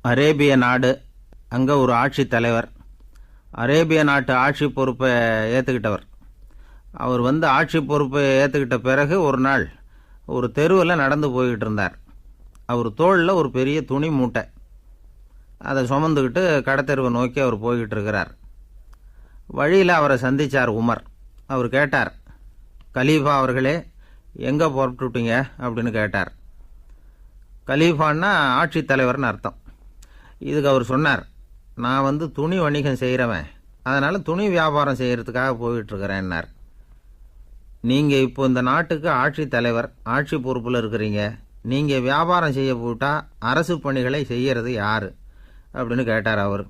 அரேபிய நாடு. அங்கே ஒரு ஆட்சி தலைவர். அரேபிய நாட்டு ஆட்சி பொறுப்பை ஏற்றுக்கிட்டவர். அவர் ஆட்சி பொறுப்பை ஏற்றுக்கிட்ட பிறகு ஒரு நாள் ஒரு தெருவில் நடந்து போய்கிட்டு இருந்தார். அவர் தோளில் ஒரு பெரிய துணி மூட்டை, அதை சுமந்துக்கிட்டு கடத்தெருவை நோக்கி அவர் போய்கிட்டு இருக்கிறார். வழியில் அவரை சந்தித்தார் உமர். அவர் கேட்டார், கலீஃபா அவர்களே, எங்கே புறப்பட்டுட்டீங்க அப்படின்னு கேட்டார். கலீஃபான்னா ஆட்சி தலைவர்னு அர்த்தம். இதுக்கு அவர் சொன்னார், நான் துணி வணிகம் செய்கிறவன், அதனால் துணி வியாபாரம் செய்கிறதுக்காக போயிட்டுருக்கிறேன்னார். நீங்கள் இப்போ இந்த நாட்டுக்கு ஆட்சி தலைவர், ஆட்சி பொறுப்பில் இருக்கிறீங்க. நீங்கள் வியாபாரம் செய்ய போட்டால் அரசு பணிகளை செய்கிறது யார் அப்படின்னு கேட்டார் அவர்.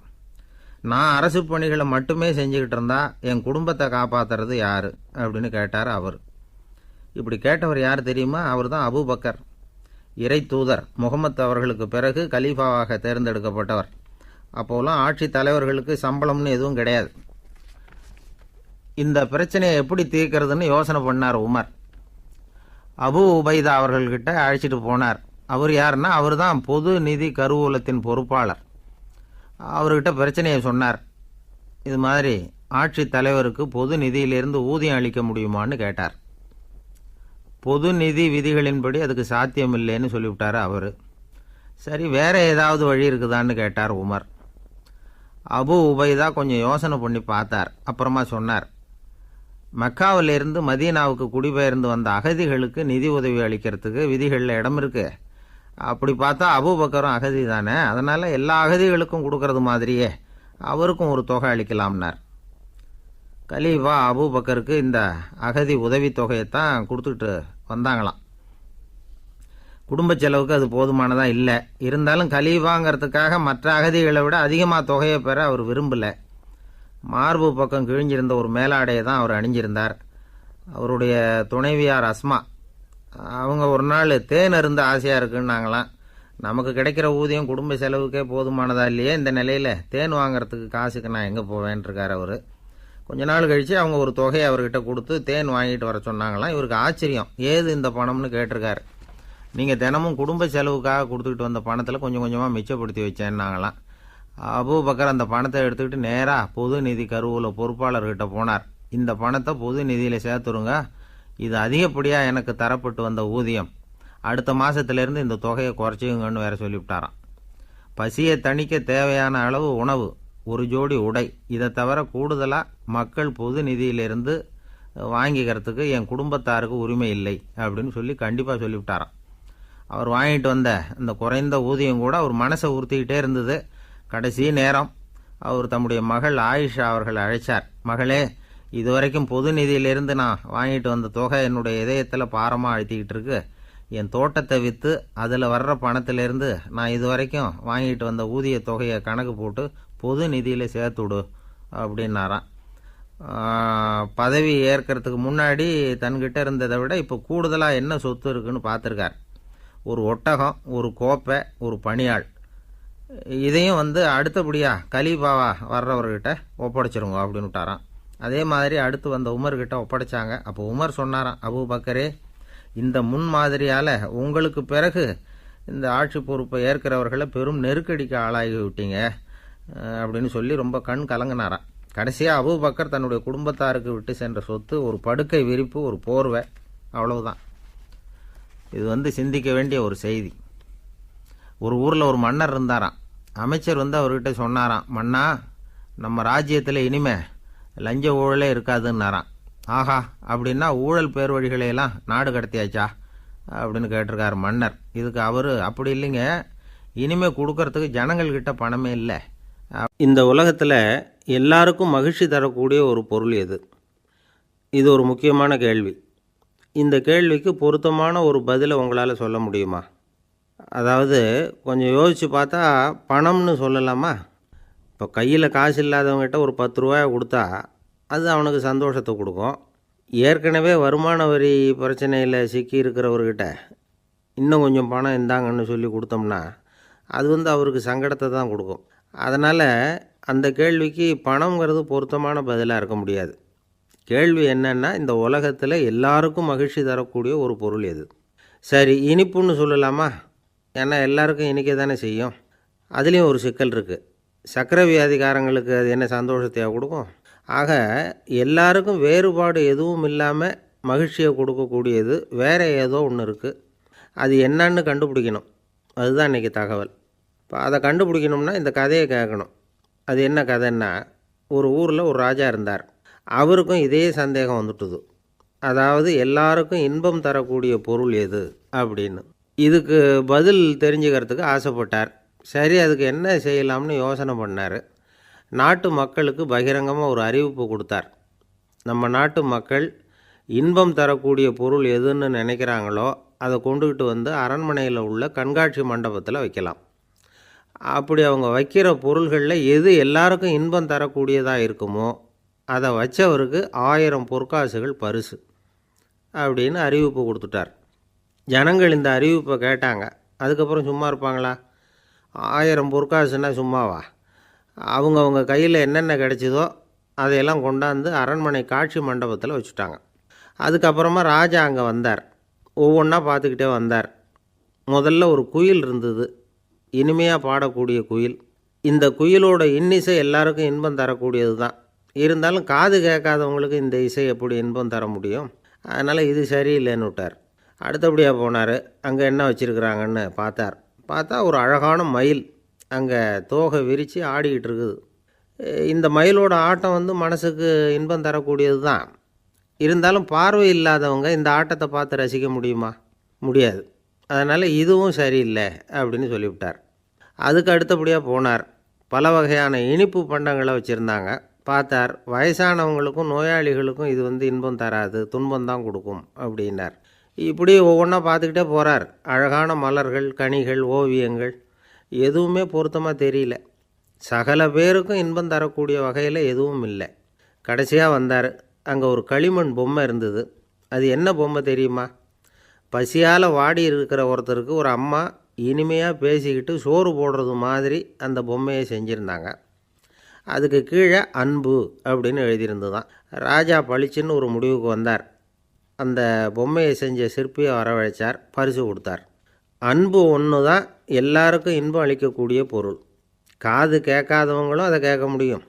நான் அரசு பணிகளை மட்டுமே செஞ்சுக்கிட்டு இருந்தா என் குடும்பத்தை காப்பாற்றுறது யார் அப்படின்னு கேட்டார் அவர். இப்படி கேட்டவர் யார் தெரியுமா? அவர் தான் அபூபக்கர், இறை தூதர் முகமது அவர்களுக்கு பிறகு கலீஃபாவாக தேர்ந்தெடுக்கப்பட்டவர். அப்போலாம் ஆட்சி தலைவர்களுக்கு சம்பளம்னு எதுவும் கிடையாது. இந்த பிரச்சனையை எப்படி தீர்க்கிறதுன்னு யோசனை பண்ணார் உமர். அபு உபைதா அவர்கள்கிட்ட அழைச்சிட்டு போனார். அவர் யாருன்னா, அவர் தான் பொது நிதி கருவூலத்தின் பொறுப்பாளர். அவர்கிட்ட பிரச்சனையை சொன்னார். இது மாதிரி ஆட்சி தலைவருக்கு பொது நிதியிலிருந்து ஊதியம் அளிக்க முடியுமான்னு கேட்டார். பொது நிதி விதிகளின்படி அதுக்கு சாத்தியம் இல்லைன்னு சொல்லிவிட்டார் அவர். சரி, வேற ஏதாவது வழி இருக்குதான்னு கேட்டார் உமர். அபு உபைதா கொஞ்சம் யோசனை பண்ணி பார்த்தார். அப்புறமா சொன்னார், மக்காவிலிருந்து மதீனாவுக்கு குடிபெயர்ந்து வந்த அகதிகளுக்கு நிதி உதவி அளிக்கிறதுக்கு விதிகளில் இடம் இருக்கு. அப்படி பார்த்தா அபூபக்கரும் அகதி தானே, அதனால எல்லா அகதிகளுக்கும் கொடுக்கறது மாதிரியே அவருக்கும் ஒரு தொகை அளிக்கலாம்னார். கலீஃபா அபூபக்கருக்கு இந்த அகதி உதவி தொகையைத்தான் கொடுத்துட்டு வந்தாங்களாம். குடும்ப செலவுக்கு அது போதுமானதா இல்லை. இருந்தாலும் கலீஃபாங்கிறதுக்காக மற்ற அகதிகளை விட அதிகமாக தொகையை பெற அவர் விரும்பலை. மார்பு பக்கம் கிழிஞ்சிருந்த ஒரு மேலாடையை தான் அவர் அணிஞ்சிருந்தார். அவருடைய துணைவியார் அஸ்மா, அவங்க ஒரு நாள் தேன் அருந்த ஆசையாக இருக்குன்னாங்களாம். நமக்கு கிடைக்கிற ஊதியம் குடும்ப செலவுக்கே போதுமானதா இல்லையே, இந்த நிலையில் தேன் வாங்கிறதுக்கு காசுக்கு நான் எங்கே போவேன்ருக்கார் அவர். கொஞ்ச நாள் கழித்து அவங்க ஒரு தொகையை அவர்கிட்ட கொடுத்து தேன் வாங்கிட்டு வர சொன்னாங்களாம். இவருக்கு ஆச்சரியம், ஏது இந்த பணம்னு கேட்டிருக்காரு. நீங்கள் தினமும் குடும்ப செலவுக்காக கொடுத்துக்கிட்டு வந்த பணத்தில் கொஞ்சம் கொஞ்சமாக மிச்சப்படுத்தி வச்சேன்னாங்களாம். அபூபக்கர் அந்த பணத்தை எடுத்துக்கிட்டு நேராக பொது நிதி கருவூல பொறுப்பாளர்கிட்ட போனார். இந்த பணத்தை பொது நிதியில் சேர்த்துருங்க, இது அதிகப்படியாக எனக்கு தரப்பட்டு வந்த ஊதியம், அடுத்த மாதத்திலேருந்து இந்த தொகையை குறைச்சிங்கன்னு வேற சொல்லிவிட்டாராம். பசியை தணிக்க தேவையான அளவு உணவு, ஒரு ஜோடி உடை, இதை தவிர கூடுதலாக மக்கள் பொது நிதியிலிருந்து வாங்கிக்கிறதுக்கு என் குடும்பத்தாருக்கு உரிமை இல்லை அப்படின்னு சொல்லி கண்டிப்பாக சொல்லிவிட்டாராம். அவர் வாங்கிட்டு வந்த அந்த குறைந்த ஊதியம் கூட அவர் மனசை உறுத்திக்கிட்டே இருந்தது. கடைசி நேரம் அவர் தம்முடைய மகள் ஆயிஷா அவர்களை அழைச்சார். மகளே, இதுவரைக்கும் பொது நிதியிலிருந்து நான் வாங்கிட்டு வந்த தொகை என்னுடைய இதயத்தில் பாரமாக அழுத்திக்கிட்டு இருக்கு. என் தோட்டத்தை விற்று அதில் வர்ற பணத்திலிருந்து நான் இதுவரைக்கும் வாங்கிட்டு வந்த ஊதிய தொகையை கணக்கு போட்டு பொது நிதியில் சேர்த்துடு அப்படின்னாராம். பதவி ஏற்கிறதுக்கு முன்னாடி தன்கிட்ட இருந்ததை விட இப்போ கூடுதலாக என்ன சொத்து இருக்குன்னு பார்த்துருக்கார். ஒரு ஒட்டகம், ஒரு கோப்பை, ஒரு பணியாள். இதையும் அடுத்தபடியாக கலீஃபாவா வர்றவர்கிட்ட ஒப்படைச்சிருங்க அப்படின்னு விட்டாராம். அதே மாதிரி அடுத்து வந்த உமர்கிட்ட ஒப்படைச்சாங்க. அப்போ உமர் சொன்னாராம், அபூபக்கரே, இந்த முன்மாதிரியால் உங்களுக்கு பிறகு இந்த ஆட்சி பொறுப்பை ஏற்கிறவர்களை பெரும் நெருக்கடிக்கு ஆளாகி விட்டீங்க அப்படின்னு சொல்லி ரொம்ப கண் கலங்கினாராம். கடைசியாக அபூபக்கர் தன்னுடைய குடும்பத்தாருக்கு விட்டு சென்ற சொத்து ஒரு படுக்கை விரிப்பு, ஒரு போர்வை, அவ்வளவுதான். இது சிந்திக்க வேண்டிய ஒரு செய்தி. ஒரு ஊரில் ஒரு மன்னர் இருந்தாராம். அமைச்சர் அவர்கிட்ட சொன்னாராம், மன்னா, நம்ம ராஜ்யத்தில் இனிமே லஞ்ச ஊழலே இருக்காதுன்னாராம். ஆஹா, அப்படின்னா ஊழல் பேர் வழிகளையெல்லாம் நாடு கடத்தியாச்சா அப்படின்னு கேட்டிருக்காரு மன்னர். இதுக்கு அவர், அப்படி இல்லைங்க, இனிமே கொடுக்கறதுக்கு ஜனங்கள்கிட்ட பணமே இல்லை. இந்த உலகத்தில் எல்லாருக்கும் மகிழ்ச்சி தரக்கூடிய ஒரு பொருள் எது? இது ஒரு முக்கியமான கேள்வி. இந்த கேள்விக்கு பொருத்தமான ஒரு பதிலை உங்களால் சொல்ல முடியுமா? அதாவது கொஞ்சம் யோசித்து பார்த்தா பணம்னு சொல்லலாமா? இப்போ கையில் காசு இல்லாதவங்ககிட்ட ஒரு 10 ரூபாய் கொடுத்தா அது அவனுக்கு சந்தோஷத்தை கொடுக்கும். ஏற்கனவே வருமான வரி பிரச்சனையில் சிக்கி இருக்கிறவர்கிட்ட இன்னும் கொஞ்சம் பணம் இந்தாங்கன்னு சொல்லி கொடுத்தோம்னா அது அவருக்கு சங்கடத்தை தான் கொடுக்கும். அதனால் அந்த கேள்விக்கு பணங்கிறது பொருத்தமான பதிலாக இருக்க முடியாது. கேள்வி என்னன்னா, இந்த உலகத்தில் எல்லாருக்கும் மகிழ்ச்சி தரக்கூடிய ஒரு பொருள் எது? சரி, இனிப்புன்னு சொல்லலாமா? ஏன்னா எல்லாருக்கும் இனிக்க தானே செய்யும். அதுலேயும் ஒரு சிக்கல் இருக்குது. சர்க்கரை வியாதிக்காரங்களுக்கு அது என்ன சந்தோஷத்தையா கொடுக்கும்? ஆக எல்லாருக்கும் வேறுபாடு எதுவும் இல்லாமல் மகிழ்ச்சியை கொடுக்கக்கூடியது வேறு ஏதோ ஒன்று இருக்குது. அது என்னன்னு கண்டுபிடிக்கணும். அதுதான் இன்றைக்கி தகவல். இப்போ அதை கண்டுபிடிக்கணும்னா இந்த கதையை கேட்கணும். அது என்ன கதைன்னா, ஒரு ஊரில் ஒரு ராஜா இருந்தார். அவருக்கும் இதே சந்தேகம் வந்துட்டுது. அதாவது எல்லாருக்கும் இன்பம் தரக்கூடிய பொருள் எது அப்படின்னு. இதுக்கு பதில் தெரிஞ்சுக்கிறதுக்கு ஆசைப்பட்டார். சரி, அதுக்கு என்ன செய்யலாம்னு யோசனை பண்ணார். நாட்டு மக்களுக்கு பகிரங்கமாக ஒரு அறிவிப்பு கொடுத்தார். நம்ம நாட்டு மக்கள் இன்பம் தரக்கூடிய பொருள் எதுன்னு நினைக்கிறாங்களோ அதை கொண்டுக்கிட்டு வந்து அரண்மனையில் உள்ள கண்காட்சி மண்டபத்தில் வைக்கலாம். அப்படி அவங்க வைக்கிற பொருள்களில் எது எல்லாருக்கும் இன்பம் தரக்கூடியதாக இருக்குமோ அதை வச்சவருக்கு 1000 பொற்காசுகள் பரிசு அப்படின்னு அறிவிப்பு கொடுத்துட்டார். ஜனங்கள் இந்த அறிவிப்பை கேட்டாங்க. அதுக்கப்புறம் சும்மா இருப்பாங்களா? 1000 பொற்காசுன்னா சும்மாவா? அவங்க கையில் என்னென்ன கிடைச்சிதோ அதையெல்லாம் கொண்டாந்து அரண்மனை காட்சி மண்டபத்தில் வச்சுட்டாங்க. அதுக்கப்புறமா ராஜா அங்கே வந்தார். ஒவ்வொன்றா பார்த்துக்கிட்டே வந்தார். முதல்ல ஒரு குயில் இருந்தது, இனிமையாக பாடக்கூடிய குயில். இந்த குயிலோட இன்னிசை எல்லாருக்கும் இன்பம் தரக்கூடியது தான். இருந்தாலும் காது கேட்காதவங்களுக்கு இந்த இசை எப்படி இன்பம் தர முடியும்? அதனால் இது சரியில்லைன்னு விட்டார். அடுத்தபடியாக போனார். அங்கே என்ன வச்சுருக்குறாங்கன்னு பார்த்தா ஒரு அழகான மயில் அங்கே தோகை விரித்து ஆடிக்கிட்டு இருக்குது. இந்த மயிலோட ஆட்டம் மனசுக்கு இன்பம் தரக்கூடியது தான். இருந்தாலும் பார்வை இல்லாதவங்க இந்த ஆட்டத்தை பார்த்து ரசிக்க முடியுமா? முடியாது. அதனால் இதுவும் சரியில்லை அப்படின்னு சொல்லிவிட்டார். அதுக்கு அடுத்தபடியாக போனார். பல வகையான இனிப்பு பண்டங்களை வச்சுருந்தாங்க. பார்த்தார், வயசானவங்களுக்கும் நோயாளிகளுக்கும் இது இன்பம் தராது, துன்பம் தான் கொடுக்கும் அப்படின்னார். இப்படி ஒவ்வொன்றா பார்த்துக்கிட்டே போகிறார். அழகான மலர்கள், கனிகள், ஓவியங்கள் எதுவுமே பொருத்தமாக தெரியல. சகல பேருக்கும் இன்பம் தரக்கூடிய வகையில் எதுவும் இல்லை. கடைசியாக வந்தார். அங்கே ஒரு களிமண் பொம்மை இருந்தது. அது என்ன பொம்மை தெரியுமா? பசியால் வாடி இருக்கிற ஒருத்தருக்கு ஒரு அம்மா இனிமையாக பேசிக்கிட்டு சோறு போடுறது மாதிரி அந்த பொம்மையை செஞ்சுருந்தாங்க. அதுக்கு கீழே அன்பு அப்படின்னு எழுதியிருந்துதான். ராஜா பளிச்சுன்னு ஒரு முடிவுக்கு வந்தார். அந்த பொம்மையை செஞ்ச சிற்பியை வரவழைச்சார், பரிசு கொடுத்தார். அன்பு ஒன்று தான் எல்லாருக்கும் இன்பம் அளிக்கக்கூடிய பொருள். காது கேட்காதவங்களும் அதை கேட்க முடியும்,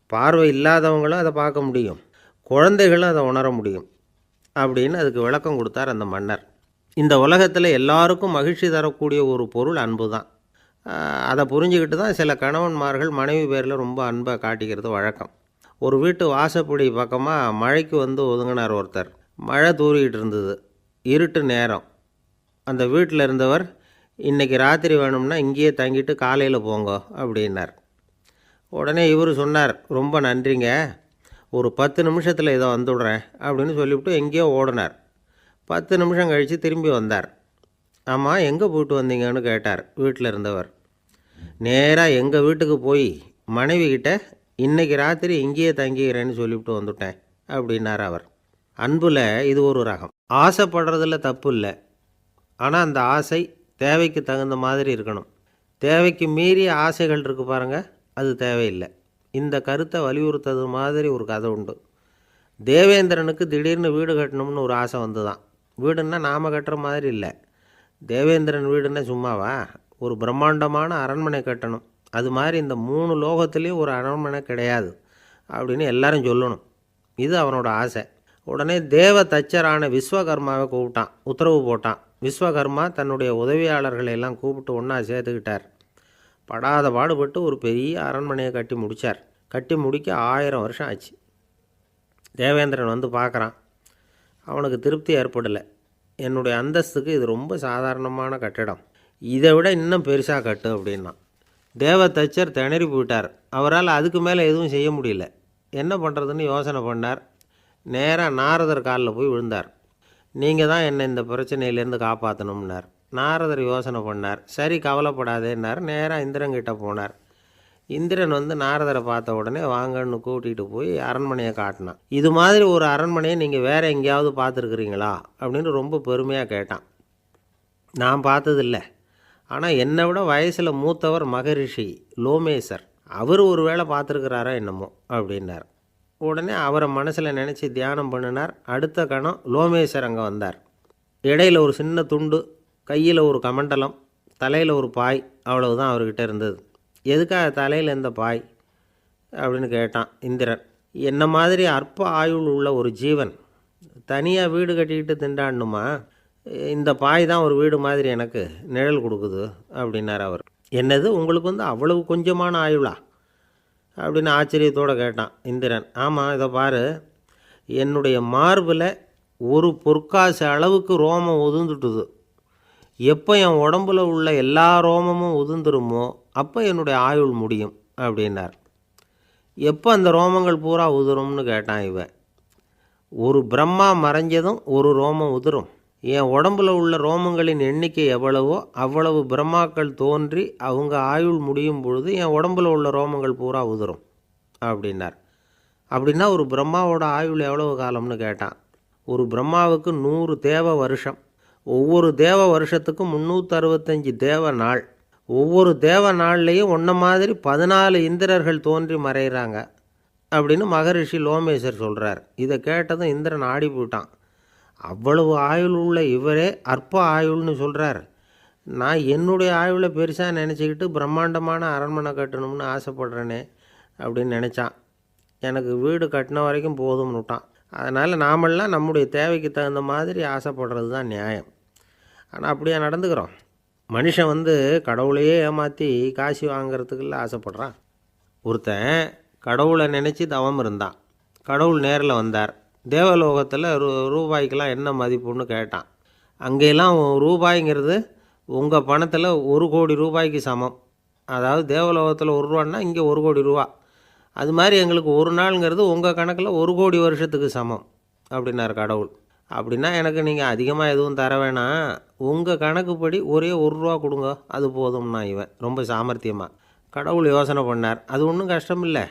பார்வை இல்லாதவங்களும் அதை பார்க்க முடியும், குழந்தைகளும் அதை உணர முடியும் அப்படின்னு அதுக்கு விளக்கம் கொடுத்தார் அந்த மன்னர். இந்த உலகத்தில் எல்லாருக்கும் மகிழ்ச்சி தரக்கூடிய ஒரு பொருள் அன்பு தான். அதை புரிஞ்சுக்கிட்டு தான் சில கணவன்மார்கள் மனைவி பேரில் ரொம்ப அன்பை காட்டிக்கிறது வழக்கம். ஒரு வீட்டு வாசப்படி பக்கமாக மழைக்கு ஒதுங்கினார் ஒருத்தர். மழை தூரிக்கிட்டு இருந்தது, இருட்டு நேரம். அந்த வீட்டில் இருந்தவர், இன்றைக்கி ராத்திரி வேணும்னா இங்கேயே தங்கிட்டு காலையில் போங்க அப்படின்னார். உடனே இவர் சொன்னார், ரொம்ப நன்றிங்க, ஒரு 10 நிமிஷத்தில் இதை வந்துவிடுறேன் அப்படின்னு சொல்லிவிட்டு எங்கேயோ ஓடினார். 10 நிமிஷம் கழித்து திரும்பி வந்தார். ஆமாம், எங்கே போயிட்டு வந்தீங்கன்னு கேட்டார் வீட்டில் இருந்தவர். நேராக எங்கள் வீட்டுக்கு போய் மனைவிக்கிட்ட இன்றைக்கி ராத்திரி இங்கேயே தங்கிக்கிறேன்னு சொல்லிவிட்டு வந்துட்டேன் அப்படின்னார் அவர். அன்பில் இது ஒரு ரகம். ஆசைப்படுறதில்ல தப்பு இல்லை, ஆனால் அந்த ஆசை தேவைக்கு தகுந்த மாதிரி இருக்கணும். தேவைக்கு மீறிய ஆசைகள் இருக்குது பாருங்கள், அது தேவையில்லை. இந்த கருத்தை வலியுறுத்தது மாதிரி ஒரு கதை உண்டு. தேவேந்திரனுக்கு திடீர்னு வீடு கட்டணும்னு ஒரு ஆசை வந்துதான். வீடுன்னா நாம் கட்டுற மாதிரி இல்லை. தேவேந்திரன் வீடுன்னா சும்மாவா? ஒரு பிரம்மாண்டமான அரண்மனை கட்டணும். அது மாதிரி இந்த 3 லோகத்துலேயும் ஒரு அரண்மனை கிடையாது அப்படின்னு எல்லாரும் சொல்லணும். இது அவனோட ஆசை. உடனே தேவ தச்சரான விஸ்வகர்மாவை கூப்பிட்டான், உத்தரவு போட்டான். விஸ்வகர்மா தன்னுடைய உதவியாளர்களை எல்லாம் கூப்பிட்டு ஒன்றா சேர்த்துக்கிட்டார். படாத பாடுபட்டு ஒரு பெரிய அரண்மனையை கட்டி முடித்தார். கட்டி முடிக்க 1000 வருஷம் ஆச்சு. தேவேந்திரன் பார்க்குறான். அவனுக்கு திருப்தி ஏற்படலை. என்னுடைய அந்தஸ்துக்கு இது ரொம்ப சாதாரணமான கட்டிடம், இதை விட இன்னும் பெருசாக கட்டு அப்படின்னா. தேவ தச்சர் திணறி போயிட்டார். அவரால் அதுக்கு மேலே எதுவும் செய்ய முடியல. என்ன பண்ணுறதுன்னு யோசனை பண்ணார். நேராக நாரதர் காலில் போய் விழுந்தார். நீங்கள் தான் என்னை இந்த பிரச்சனையிலேருந்து காப்பாற்றணும்னார். நாரதர் யோசனை பண்ணார். சரி, கவலைப்படாதேன்னார். நேராக இந்திரன்கிட்ட போனார். இந்திரன் நாரதரை பார்த்த உடனே வாங்கன்னு கூட்டிகிட்டு போய் அரண்மனையை காட்டினான். இது மாதிரி ஒரு அரண்மனையை நீங்கள் வேறு எங்கேயாவது பார்த்துருக்குறீங்களா அப்படின்னு ரொம்ப பெருமையாக கேட்டான். நான் பார்த்ததில்லை, ஆனால் என்னை விட வயசில் மூத்தவர் மகரிஷி லோமேசர், அவர் ஒரு வேளை பார்த்துருக்கிறாரா என்னமோ அப்படின்னார். உடனே அவரை மனசில் நினச்சி தியானம் பண்ணினார். அடுத்த கணம் லோமேசர் அங்கே வந்தார். இடையில் ஒரு சின்ன துண்டு, கையில் ஒரு கமண்டலம், தலையில் ஒரு பாய், அவ்வளவுதான் அவர்கிட்ட இருந்தது. எதுக்காக தலையில் இந்த பாய் அப்படின்னு கேட்டான் இந்திரன். என்ன மாதிரி அற்ப ஆயுள் உள்ள ஒரு ஜீவன் தனியாக வீடு கட்டிக்கிட்டு திண்டாடணுமா? இந்த பாய் தான் ஒரு வீடு மாதிரி எனக்கு நிழல் கொடுக்குது அப்படின்னார் அவர். என்னது, உங்களுக்கு அவ்வளவு கொஞ்சமான ஆயுளா அப்படின்னு ஆச்சரியத்தோடு கேட்டான் இந்திரன். ஆமாம், இதை பாரு, என்னுடைய மார்பில் ஒரு பொற்காசு அளவுக்கு ரோமம் உதிர்ந்துட்டுது. எப்போ என் உடம்புல உள்ள எல்லா ரோமமும் உதிர்ந்துருமோ அப்போ என்னுடைய ஆயுள் முடியும் அப்படின்னார். எப்போ அந்த ரோமங்கள் பூரா உதிரும்னு கேட்டான் இவன். ஒரு பிரம்மா மறைஞ்சதும் ஒரு ரோமம் உதிரும். என் உடம்புல உள்ள ரோமங்களின் எண்ணிக்கை எவ்வளவோ அவ்வளவு பிரம்மாக்கள் தோன்றி அவங்க ஆயுள் முடியும் பொழுது என் உடம்புல உள்ள ரோமங்கள் பூரா உதிரும் அப்படின்னார். அப்படின்னா ஒரு பிரம்மாவோட ஆயுள் எவ்வளவு காலம்னு கேட்டான். ஒரு பிரம்மாவுக்கு 100 தேவ வருஷம். ஒவ்வொரு தேவ வருஷத்துக்கும் 365 தேவ நாள். ஒவ்வொரு தேவ நாள்லேயும் ஒன்றை மாதிரி 14 இந்திரர்கள் தோன்றி மறைகிறாங்க அப்படின்னு மகரிஷி லோமேசர் சொல்கிறார். இதை கேட்டதும் இந்திரன் ஆடி போயிட்டான். அவ்வளவு ஆயுள் உள்ள இவரே அற்ப ஆயுள்னு சொல்கிறார். நான் என்னுடைய ஆயுளை பெருசாக நினச்சிக்கிட்டு பிரம்மாண்டமான அரண்மனை கட்டணும்னு ஆசைப்படுறேனே அப்படின்னு நினச்சான். எனக்கு வீடு கட்டின வரைக்கும் போதும்னு விட்டான். அதனால் நாமெல்லாம் நம்முடைய தேவைக்கு தகுந்த மாதிரி ஆசைப்படுறது தான் நியாயம். ஆனால் அப்படியே நடந்துக்கிறோம். மனுஷன் கடவுளையே ஏமாற்றி காசு வாங்கிறதுக்குள்ள ஆசைப்படுறான். ஒருத்தன் கடவுளை நினச்சி தவம் இருந்தான். கடவுள் நேரில் வந்தார். தேவலோகத்தில் ரூபாய்க்கெல்லாம் என்ன மதிப்புன்னு கேட்டான். அங்கெல்லாம் ரூபாய்ங்கிறது உங்கள் பணத்தில் 1 கோடி ரூபாய்க்கு சமம். அதாவது தேவலோகத்தில் 1 ரூபான்னா இங்கே 1 கோடி ரூபா. அது மாதிரி எங்களுக்கு ஒரு நாளுங்கிறது உங்கள் கணக்கில் 1 கோடி வருஷத்துக்கு சமம் அப்படின்னார் கடவுள். அப்படின்னா எனக்கு நீங்கள் அதிகமாக எதுவும் தர வேணாம், உங்கள் கணக்குப்படி ஒரே 1 ரூபா கொடுங்க, அது போதும்னா இவன் ரொம்ப சாமர்த்தியமாக. கடவுள் யோசனை பண்ணார். அது ஒன்றும் கஷ்டம் இல்லை,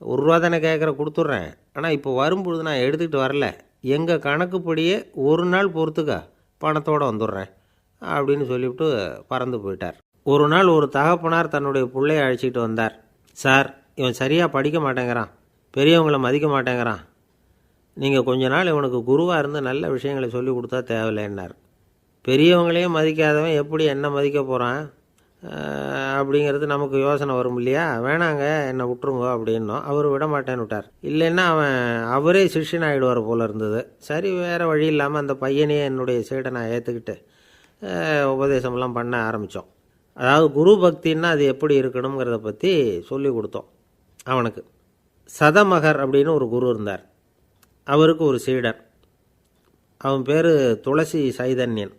1 ரூபா தானே கேட்குற, கொடுத்துட்றேன். ஆனால் இப்போ வரும்பொழுது நான் எடுத்துக்கிட்டு வரல, எங்கள் கணக்குப்படியே 1 நாள் பொறுத்துக்க பணத்தோடு வந்துடுறேன் அப்படின்னு சொல்லிவிட்டு பறந்து போயிட்டார். ஒரு நாள் ஒரு தகப்பனார் தன்னுடைய பிள்ளையை அழைச்சிட்டு வந்தார். சார், இவன் சரியாக படிக்க மாட்டேங்கிறான், பெரியவங்களை மதிக்க மாட்டேங்கிறான், நீங்கள் கொஞ்ச நாள் இவனுக்கு குருவாக இருந்து நல்ல விஷயங்களை சொல்லி கொடுத்தா தேவையில்லைன்னார். பெரியவங்களையும் மதிக்காதவன் எப்படி என்ன மதிக்க போகிறான் அப்படிங்கிறது நமக்கு யோசனை வரும் இல்லையா? வேணாங்க, என்னை விட்டுருங்க அப்படின்னோம். அவர் விட மாட்டேன்னு விட்டார். இல்லைன்னா அவரே சிஷ்யன் ஆகிடுவார் போல இருந்தது. சரி, வேறு வழி இல்லாமல் அந்த பையனையே என்னுடைய சைடை நான் ஏற்றுக்கிட்டு உபதேசம்லாம் பண்ண ஆரம்பித்தோம். அதாவது குரு பக்தின்னா அது எப்படி இருக்கணுங்கிறத பற்றி சொல்லி கொடுத்தோம் அவனுக்கு. சதமகர் அப்படின்னு ஒரு குரு இருந்தார். அவருக்கு ஒரு சீடர். அவன் பேர் துளசி சைதன்யன்.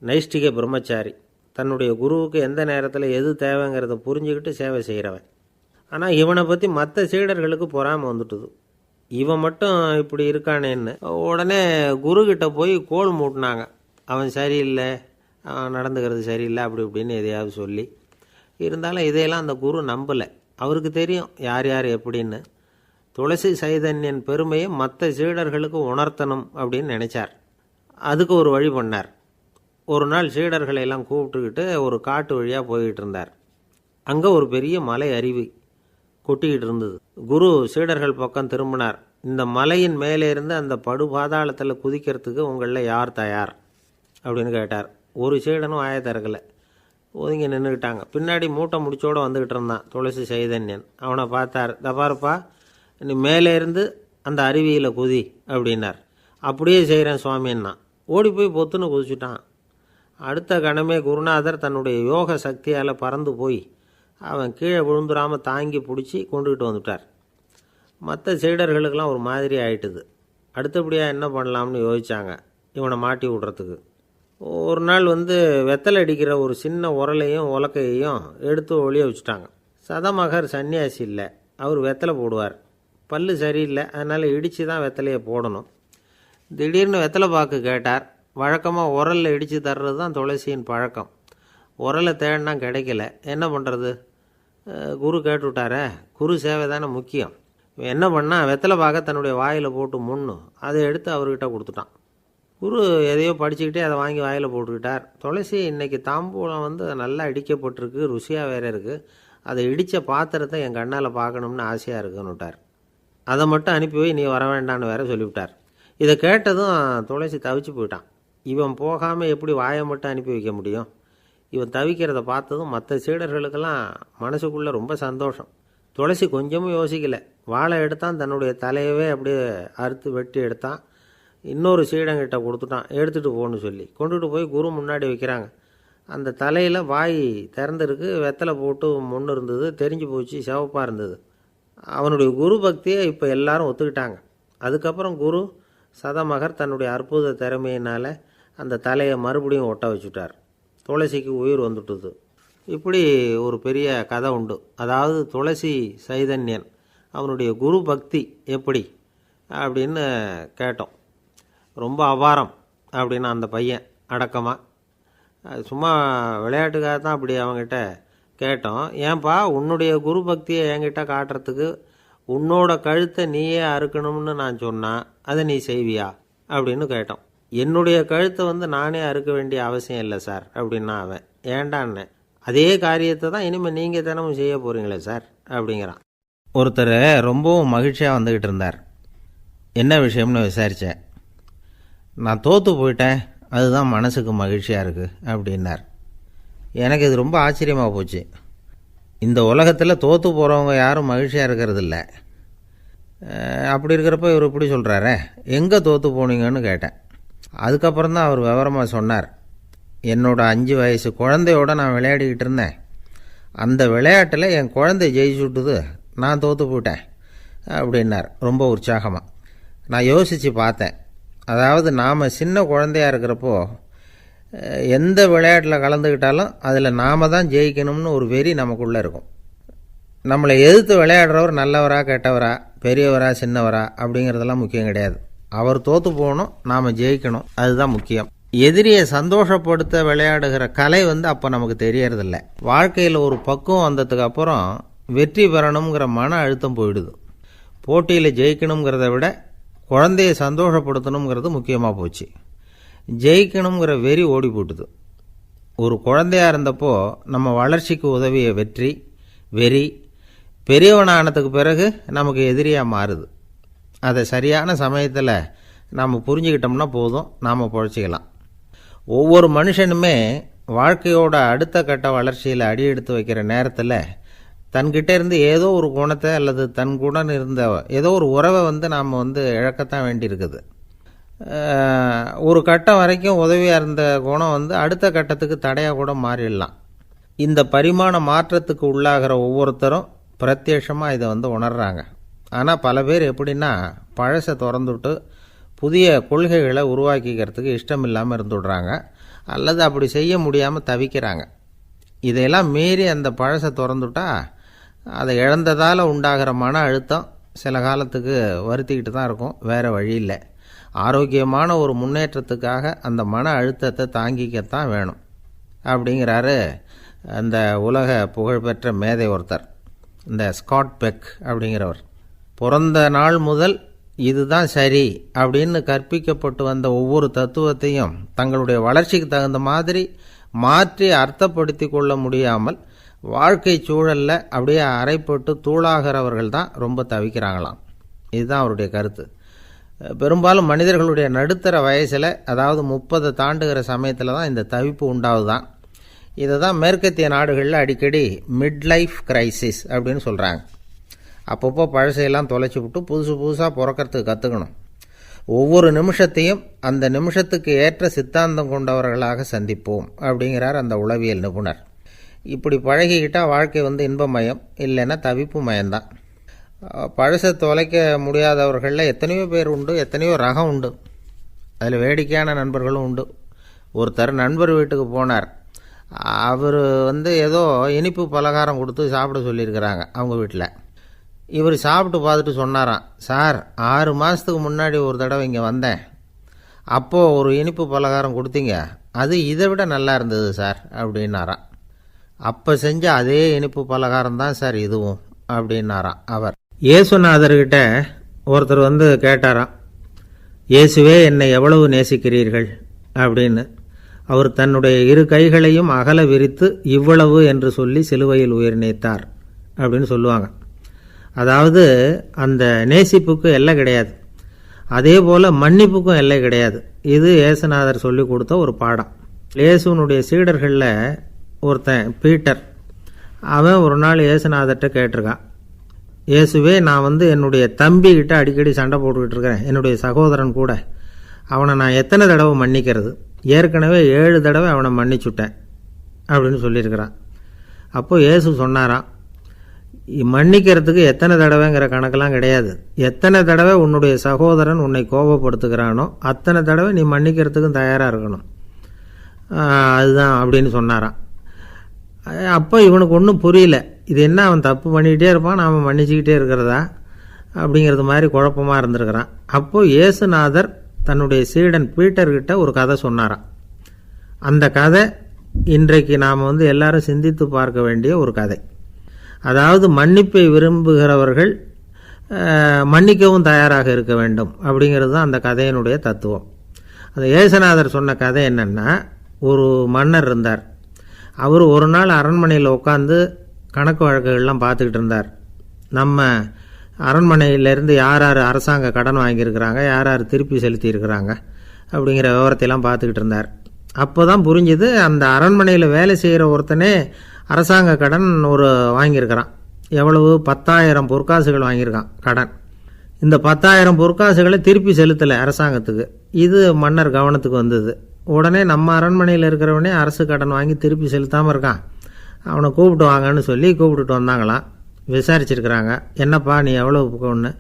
நைஷ்டிக பிரம்மச்சாரி. தன்னுடைய குருவுக்கு எந்த நேரத்தில் எது தேவைங்கிறத புரிஞ்சுக்கிட்டு சேவை செய்கிறவன். ஆனால் இவனை பற்றி மற்ற சீடர்களுக்கு பொறாமல் வந்துட்டுது. இவன் மட்டும் இப்படி இருக்கானேன்னு உடனே குருக்கிட்ட போய் கோல் மூட்டினாங்க. அவன் சரியில்லை, அவன் நடந்துக்கிறது சரியில்லை, அப்படி இப்படின்னு எதையாவது சொல்லி. இருந்தாலும் இதையெல்லாம் அந்த குரு நம்பலை. அவருக்கு தெரியும் யார் யார் எப்படின்னு. துளசி சைதன்யன் பெருமையை மற்ற சீடர்களுக்கு உணர்த்தணும் அப்படின்னு நினச்சார். அதுக்கு ஒரு வழி பண்ணார். ஒரு நாள் சீடர்களை எல்லாம் கூப்பிட்டுக்கிட்டு ஒரு காட்டு வழியாக போய்கிட்டு இருந்தார். அங்கே ஒரு பெரிய மலை அருவி கொட்டிக்கிட்டு இருந்தது. குரு சீடர்கள் பக்கம் திரும்பினார். இந்த மலையின் மேலே இருந்து அந்த படுபாதாளத்தில் குதிக்கிறதுக்கு உங்களில் யார் தயார் அப்படின்னு கேட்டார். ஒரு சீடனும் ஆய திறக்கலை, ஒதுங்கி நின்றுக்கிட்டாங்க. பின்னாடி மூட்டை முடிச்சோடு வந்துக்கிட்டு இருந்தான் துளசி சைதன்யன். அவனை பார்த்தார். தபாருப்பா, நீ மேலே இருந்து அந்த அருவியில் குதி அப்படின்னார். அப்படியே செய்கிறேன் சுவாமின்னா ஓடி போய் பொத்துன்னு குதிச்சுட்டான். அடுத்த கணமே குருநாதர் தன்னுடைய யோக சக்தியால் பறந்து போய் அவன் கீழே விழுந்துடாமல் தாங்கி பிடிச்சி கொண்டுக்கிட்டு வந்துட்டார். மற்ற சீடர்களுக்கெல்லாம் ஒரு மாதிரி ஆயிட்டுது. அடுத்தபடியாக என்ன பண்ணலாம்னு யோசித்தாங்க இவனை மாட்டி விடுறதுக்கு. ஒரு நாள் வெத்தலை அடிக்கிற ஒரு சின்ன உரலையும் உலக்கையையும் எடுத்து ஒளிய வச்சுட்டாங்க. சதமகர் சன்னியாசி இல்லை, அவர் வெத்தலை போடுவார். பல்லு சரியில்லை, அதனால் இடித்து தான் வெத்தலையை போடணும். திடீர்னு வெத்தலை பாக்கு கேட்டார். வழக்கமாக உரலில் இடித்து தர்றது தான் துளசியின் பழக்கம். உரலை தேடினா கிடைக்கல, என்ன பண்ணுறது? குரு கேட்டுவிட்டாரே, குரு சேவை தானே முக்கியம். என்ன பண்ணால் வெத்தலை பாக்க தன்னுடைய வாயில் போட்டு முன்னும் அதை எடுத்து அவர்கிட்ட கொடுத்துட்டான். குரு எதையோ படிச்சுக்கிட்டே அதை வாங்கி வாயில் போட்டுக்கிட்டார். துளசி இன்றைக்கி தாம்பூலம் நல்லா இடிக்கப்பட்டிருக்கு, ருசியாக வேறு இருக்குது, அதை இடித்த பாத்திரத்தை என் கண்ணால் பார்க்கணும்னு ஆசையாக இருக்குன்னு விட்டார். அதை மட்டும் அனுப்பி போய் நீ வர வேண்டான்னு வேற சொல்லிவிட்டார். இதை கேட்டதும் துளசி தவிச்சு போயிட்டான். இவன் போகாமல் எப்படி வாயை மட்டும் அனுப்பி வைக்க முடியும்? இவன் தவிக்கிறத பார்த்ததும் மற்ற சீடர்களுக்கெல்லாம் மனசுக்குள்ளே ரொம்ப சந்தோஷம். துளசி கொஞ்சமும் யோசிக்கலை. வாழை எடுத்தான், தன்னுடைய தலையவே அப்படியே அறுத்து வெட்டி எடுத்தான். இன்னொரு சீடங்கிட்ட கொடுத்துட்டான், எடுத்துகிட்டு போகணும்னு சொல்லி. கொண்டுட்டு போய் குரு முன்னாடி வைக்கிறாங்க. அந்த தலையில் வாய் திறந்துருக்கு, வெத்தலை போட்டு முன்னு இருந்தது, தெரிஞ்சு போச்சு, சிவப்பாக இருந்தது. அவனுடைய குரு பக்தியை இப்போ எல்லாரும் ஒத்துக்கிட்டாங்க. அதுக்கப்புறம் குரு சதமகர் தன்னுடைய அற்புத திறமையினால் அந்த தலையை மறுபடியும் ஒட்ட வச்சுட்டார். துளசிக்கு உயிர் வந்துட்டுது. இப்படி ஒரு பெரிய கதை உண்டு. அதாவது துளசி சைதன்யன் அவனுடைய குரு பக்தி எப்படி அப்படின்னு கேட்டோம். ரொம்ப அபாரம் அப்படின்னு அந்த பையன் அடக்கமாக, சும்மா விளையாட்டுக்காக தான் அப்படி அவங்ககிட்ட கேட்டோம். ஏன்பா உன்னுடைய குரு பக்தியை என்கிட்ட காட்டுறதுக்கு உன்னோட கழுத்தை நீயே அறுக்கணும்னு நான் சொன்னான், அதை நீ செய்வியா அப்படின்னு கேட்டோம். என்னுடைய கழுத்தை நானே அறுக்க வேண்டிய அவசியம் இல்லை சார் அப்படின்னா அவன். ஏண்டான்னு, அதே காரியத்தை தான் இனிமேல் நீங்கள் தினமும் செய்ய போகிறீங்களே சார் அப்படிங்கிறான். ஒருத்தர் ரொம்பவும் மகிழ்ச்சியாக வந்துக்கிட்டு இருந்தார். என்ன விஷயம்னு விசாரித்தேன். நான் தோற்று போயிட்டேன், அதுதான் மனசுக்கு மகிழ்ச்சியாக இருக்குது அப்படின்னார். எனக்கு இது ரொம்ப ஆச்சரியமாக போச்சு. இந்த உலகத்தில் தோற்று போகிறவங்க யாரும் மகிழ்ச்சியாக இருக்கிறது இல்லை. அப்படி இருக்கிறப்ப இவர் இப்படி சொல்கிறாரே, எங்கே தோற்று போனீங்கன்னு கேட்டேன். அதுக்கப்புறம் தான் அவர் விவரமாக சொன்னார். என்னோட 5 வயசு குழந்தையோடு நான் விளையாடிக்கிட்டு இருந்தேன். அந்த விளையாட்டில் என் குழந்தை ஜெயிச்சு விட்டுது, நான் தோற்று போயிட்டேன் அப்படின்னார் ரொம்ப உற்சாகமாக. நான் யோசித்து பார்த்தேன். அதாவது நாம் சின்ன குழந்தையாக இருக்கிறப்போ எந்த விளையாட்டில் கலந்துக்கிட்டாலும் அதில் நாம் தான் ஜெயிக்கணும்னு ஒரு வெறி நமக்குள்ளே இருக்கும். நம்மளை எதிர்த்து விளையாடுறவர் நல்லவரா கெட்டவரா, பெரியவரா சின்னவரா அப்படிங்கிறதெல்லாம் முக்கியம் கிடையாது. அவர் தோற்று போகணும், நாம் ஜெயிக்கணும், அதுதான் முக்கியம். எதிரியை சந்தோஷப்படுத்த விளையாடுகிற கலை அப்போ நமக்கு தெரியறதில்ல. வாழ்க்கையில் ஒரு பக்குவம் வந்ததுக்கு அப்புறம் வெற்றி பெறணுங்கிற மன அழுத்தம் போயிடுது. போட்டியில் ஜெயிக்கணுங்கிறத விட குழந்தையை சந்தோஷப்படுத்தணுங்கிறது முக்கியமாக போச்சு. ஜெயிக்கணுங்கிற வெறி ஓடி போட்டுது. ஒரு குழந்தையாக இருந்தப்போ நம்ம வளர்ச்சிக்கு உதவிய வெறி பெரியவனானதுக்கு பிறகு நமக்கு எதிரியாக மாறுது. அதை சரியான சமயத்தில் நாம் புரிஞ்சுக்கிட்டோம்னா போதும், நாம் பொழைச்சிக்கலாம். ஒவ்வொரு மனுஷனுமே வாழ்க்கையோட அடுத்த கட்ட வளர்ச்சியில் அடி எடுத்து வைக்கிற நேரத்தில் தன்கிட்ட இருந்து ஏதோ ஒரு குணத்தை அல்லது தன் குணம் இருந்த ஏதோ ஒரு உறவை நாம் இழக்கத்தான் வேண்டியிருக்குது. ஒரு கட்டம் வரைக்கும் உதவியாக இருந்த குணம் அடுத்த கட்டத்துக்கு தடையாக கூட மாறிடலாம். இந்த பரிமாண மாற்றத்துக்கு உள்ளாகிற ஒவ்வொருத்தரும் பிரத்யட்சமாக இதை உணர்றாங்க. ஆனால் பல பேர் எப்படின்னா பழசை திறந்துவிட்டு புதிய கொள்கைகளை உருவாக்கிக்கிறதுக்கு இஷ்டம் இல்லாமல் இருந்துவிடுறாங்க, அல்லது அப்படி செய்ய முடியாமல் தவிக்கிறாங்க. இதையெல்லாம் மீறி அந்த பழசை திறந்துவிட்டா அதை இழந்ததால் உண்டாகிற மன அழுத்தம் சில காலத்துக்கு வருத்திக்கிட்டு தான் இருக்கும், வேறு வழி இல்லை. ஆரோக்கியமான ஒரு முன்னேற்றத்துக்காக அந்த மன அழுத்தத்தை தாங்கிக்கத்தான் வேணும் அப்படிங்கிறாரு அந்த உலக புகழ்பெற்ற மேதை ஒருத்தர், இந்த ஸ்காட் பெக் அப்படிங்கிறவர். பிறந்த நாள் முதல் இதுதான் சரி அப்படின்னு கற்பிக்கப்பட்டு வந்த ஒவ்வொரு தத்துவத்தையும் தங்களுடைய வளர்ச்சிக்கு தகுந்த மாதிரி மாற்றி அர்த்தப்படுத்தி கொள்ள முடியாமல் வாழ்க்கை சூழலில் அப்படியே அரைப்பட்டு தூளாகிறவர்கள் தான் ரொம்ப தவிக்கிறாங்களாம். இதுதான் அவருடைய கருத்து. பெரும்பாலும் மனிதர்களுடைய நடுத்தர வயசில், அதாவது 30 தாண்டுகிற சமயத்தில் தான் இந்த தவிப்பு உண்டாகுதான். இதை தான் மேற்கத்திய நாடுகளில் அடிக்கடி மிட் லைஃப் கிரைசிஸ் அப்படின்னு சொல்கிறாங்க. அப்பப்போ பழசையெல்லாம் தொலைச்சி விட்டு புதுசாக பிறக்கிறதுக்கு கற்றுக்கணும். ஒவ்வொரு நிமிஷத்தையும் அந்த நிமிஷத்துக்கு ஏற்ற சித்தாந்தம் கொண்டவர்களாக சந்திப்போம் அப்படிங்கிறார் அந்த உளவியல் நிபுணர். இப்படி பழகிக்கிட்டால் வாழ்க்கை இன்பமயம், இல்லைன்னா தவிப்பு மயம்தான். பழசை தொலைக்க முடியாதவர்களில் எத்தனையோ பேர் உண்டு, எத்தனையோ ரகம் உண்டு. அதில் வேடிக்கையான நண்பர்களும் உண்டு. ஒருத்தர் நண்பர் வீட்டுக்கு போனார். அவர் ஏதோ இனிப்பு பலகாரம் கொடுத்து சாப்பிட சொல்லியிருக்கிறாங்க அவங்க வீட்டில். இவர் சாப்பிட்டு பார்த்துட்டு சொன்னாராம், சார் 6 மாதத்துக்கு முன்னாடி ஒரு தடவை இங்கே வந்தேன், அப்போது ஒரு இனிப்பு பலகாரம் கொடுத்தீங்க, அது இதை விட நல்லா இருந்தது சார் அப்படின்னாராம். அப்போ செஞ்ச அதே இனிப்பு பலகாரம் தான் சார் இதுவும் அப்படின்னாராம் அவர். இயேசுநாதர்கிட்ட ஒருத்தர் கேட்டாராம், இயேசுவே என்னை எவ்வளவு நேசிக்கிறீர்கள் அப்படின்னு. அவர் தன்னுடைய 2 கைகளையும் அகல விரித்து இவ்வளவு என்று சொல்லி சிலுவையில் உயிர் நீத்தார் அப்படின்னு சொல்லுவாங்க. அதாவது அந்த நேசிப்புக்கு எல்லை கிடையாது, அதே போல் மன்னிப்புக்கும் எல்லை கிடையாது. இது இயேசுநாதர் சொல்லி கொடுத்த ஒரு பாடம். இயேசுனுடைய சீடர்களில் ஒருத்தன் பீட்டர், அவன் ஒரு நாள் இயேசுநாதர்கிட்ட கேட்டிருக்கான், இயேசுவே, நான் என்னுடைய தம்பிக்கிட்ட அடிக்கடி சண்டை போட்டுக்கிட்டு இருக்கிறேன், என்னுடைய சகோதரன் கூட. அவனை நான் எத்தனை தடவை மன்னிக்கிறது? ஏற்கனவே 7 தடவை அவனை மன்னிச்சுட்டேன் அப்படின்னு சொல்லியிருக்கிறான். அப்போது இயேசு சொன்னாராம், மன்னிக்கிறதுக்கு எத்தனை தடவைங்கிற கணக்கெல்லாம் கிடையாது. எத்தனை தடவை உன்னுடைய சகோதரன் உன்னை கோபப்படுத்துகிறானோ அத்தனை தடவை நீ மன்னிக்கிறதுக்கும் தயாராக இருக்கணும், அதுதான் அப்படின்னு சொன்னாராம். அப்போ இவனுக்கு ஒன்றும் புரியல, இது என்ன அவன் தப்பு பண்ணிக்கிட்டே இருப்பான், நாம் மன்னிச்சுக்கிட்டே இருக்கிறதா அப்படிங்கிறது மாதிரி குழப்பமாக இருந்திருக்கிறான். அப்போது இயேசுநாதர் தன்னுடைய சீடன் பீட்டர்கிட்ட ஒரு கதை சொன்னாராம். அந்த கதை இன்றைக்கு நாம் எல்லாரும் சிந்தித்து பார்க்க வேண்டிய ஒரு கதை. அதாவது மன்னிப்பை விரும்புகிறவர்கள் மன்னிக்கவும் தயாராக இருக்க வேண்டும் அப்படிங்கிறது தான் அந்த கதையினுடைய தத்துவம். அந்த இயேசுநாதர் சொன்ன கதை என்னென்னா, ஒரு மன்னர் இருந்தார். அவர் ஒரு நாள் அரண்மனையில் உட்காந்து கணக்கு வழக்குகள்லாம் பார்த்துக்கிட்டு இருந்தார். நம்ம அரண்மனையிலேருந்து யார் யார் அரசாங்க கடன் வாங்கியிருக்கிறாங்க, யார் யார் திருப்பி செலுத்தியிருக்கிறாங்க அப்படிங்கிற விவரத்தையெல்லாம் பார்த்துக்கிட்டு இருந்தார். அப்போ தான் புரிஞ்சுது, அந்த அரண்மனையில் வேலை செய்கிற ஒருத்தனே அரசாங்க கடன் வாங்கியிருக்கிறான். எவ்வளவு? 10,000 பொற்காசுகள் வாங்கியிருக்கான் கடன். இந்த 10,000 பொற்காசுகளை திருப்பி செலுத்தலை அரசாங்கத்துக்கு. இது மன்னர் கவனத்துக்கு வந்தது. உடனே நம்ம அரண்மனையில் இருக்கிறவனே அரசு கடன் வாங்கி திருப்பி செலுத்தாமல் இருக்கான், அவனை கூப்பிட்டு வாங்கன்னு சொல்லி கூப்பிட்டுட்டு வந்தாங்களாம். விசாரிச்சிருக்கிறாங்க, என்னப்பா நீ எவ்வளோ ஒன்று?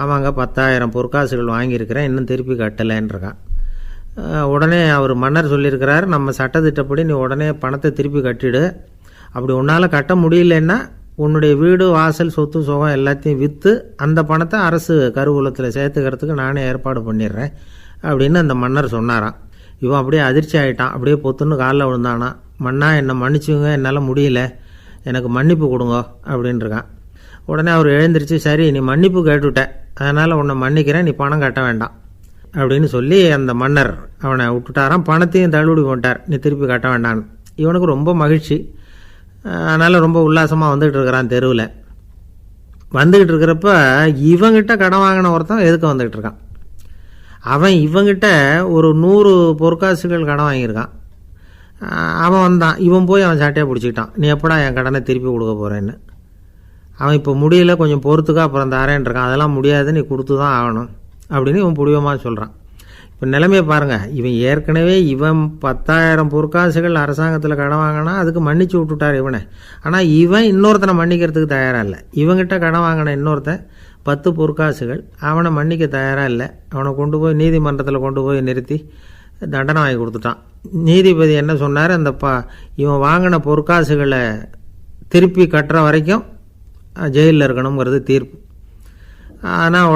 ஆமாங்க, 10,000 பொற்காசுகள் வாங்கியிருக்கிறேன், இன்னும் திருப்பி கட்டலைன்றிருக்கான். உடனே அவர் மன்னர் சொல்லியிருக்கிறார், நம்ம சட்டத்திட்டப்படி நீ உடனே பணத்தை திருப்பி கட்டிடு. அப்படி உன்னால் கட்ட முடியலன்னா உன்னுடைய வீடு வாசல் சொத்து சுகம் எல்லாத்தையும் விற்று அந்த பணத்தை அரசு கருவூலத்தில் சேர்த்துக்கிறதுக்கு நானே ஏற்பாடு பண்ணிடுறேன் அப்படின்னு அந்த மன்னர் சொன்னாராம். இவன் அப்படியே அதிர்ச்சி ஆகிட்டான், அப்படியே பொத்துன்னு காலில் விழுந்தானா. மன்னா, என்னை மன்னிச்சுங்க, என்னால் முடியல, எனக்கு மன்னிப்பு கொடுங்க அப்படின்ட்டுருக்கான். உடனே அவர் எழுந்திரிச்சு, சரி நீ மன்னிப்பு கேட்டுவிட்ட, அதனால் உன்னை மன்னிக்கிறேன், நீ பணம் கட்ட வேண்டாம் அப்படின்னு சொல்லி அந்த மன்னர் அவனை விட்டுட்டாராம். பணத்தையும் தள்ளுபடி போட்டார், நீ திருப்பி கட்ட வேண்டான்னு. இவனுக்கு ரொம்ப மகிழ்ச்சி, அதனால் ரொம்ப உல்லாசமாக வந்துக்கிட்டு இருக்கிறான். தெருவில் வந்துக்கிட்டு இருக்கிறப்ப இவங்கிட்ட கடன் வாங்கின ஒருத்தன் எதுக்கு வந்துக்கிட்டு இருக்கான். அவன் இவங்கிட்ட ஒரு 100 பொற்காசுகள் கடன் வாங்கியிருக்கான். அவன் வந்தான், இவன் போய் அவன் சாட்டையாக பிடிச்சிக்கிட்டான், நீ எப்படா என் கடனை திருப்பி கொடுக்க போகிறேன்னு. அவன் இப்போ முடியல, கொஞ்சம் பொறுத்துக்கா, அப்புறம் தரேன் இருக்கான். அதெல்லாம் முடியாது, நீ கொடுத்து தான் ஆகணும் அப்படின்னு இவன் புடிவமாக சொல்கிறான். இப்போ நிலைமையை பாருங்கள், இவன் ஏற்கனவே 10,000 பொற்காசுகள் அரசாங்கத்தில் கடன் வாங்கினா அதுக்கு மன்னிச்சு விட்டுட்டார் இவனை. ஆனால் இவன் இன்னொருத்தனை மன்னிக்கிறதுக்கு தயாராக இல்லை. இவங்கிட்ட கடன் வாங்கின இன்னொருத்தன் 10 பொற்காசுகள், அவனை மன்னிக்க தயாராக இல்லை. அவனை கொண்டு போய் நீதிமன்றத்தில் கொண்டு போய் நிறுத்தி தண்டனை வாங்கி கொடுத்துட்டான். நீதிபதி என்ன சொன்னார், அந்த இவன் வாங்கின பொற்காசுகளை திருப்பி கட்டுற வரைக்கும் ஜெயிலில் இருக்கணுங்கிறது தீர்ப்பு. ஆனால்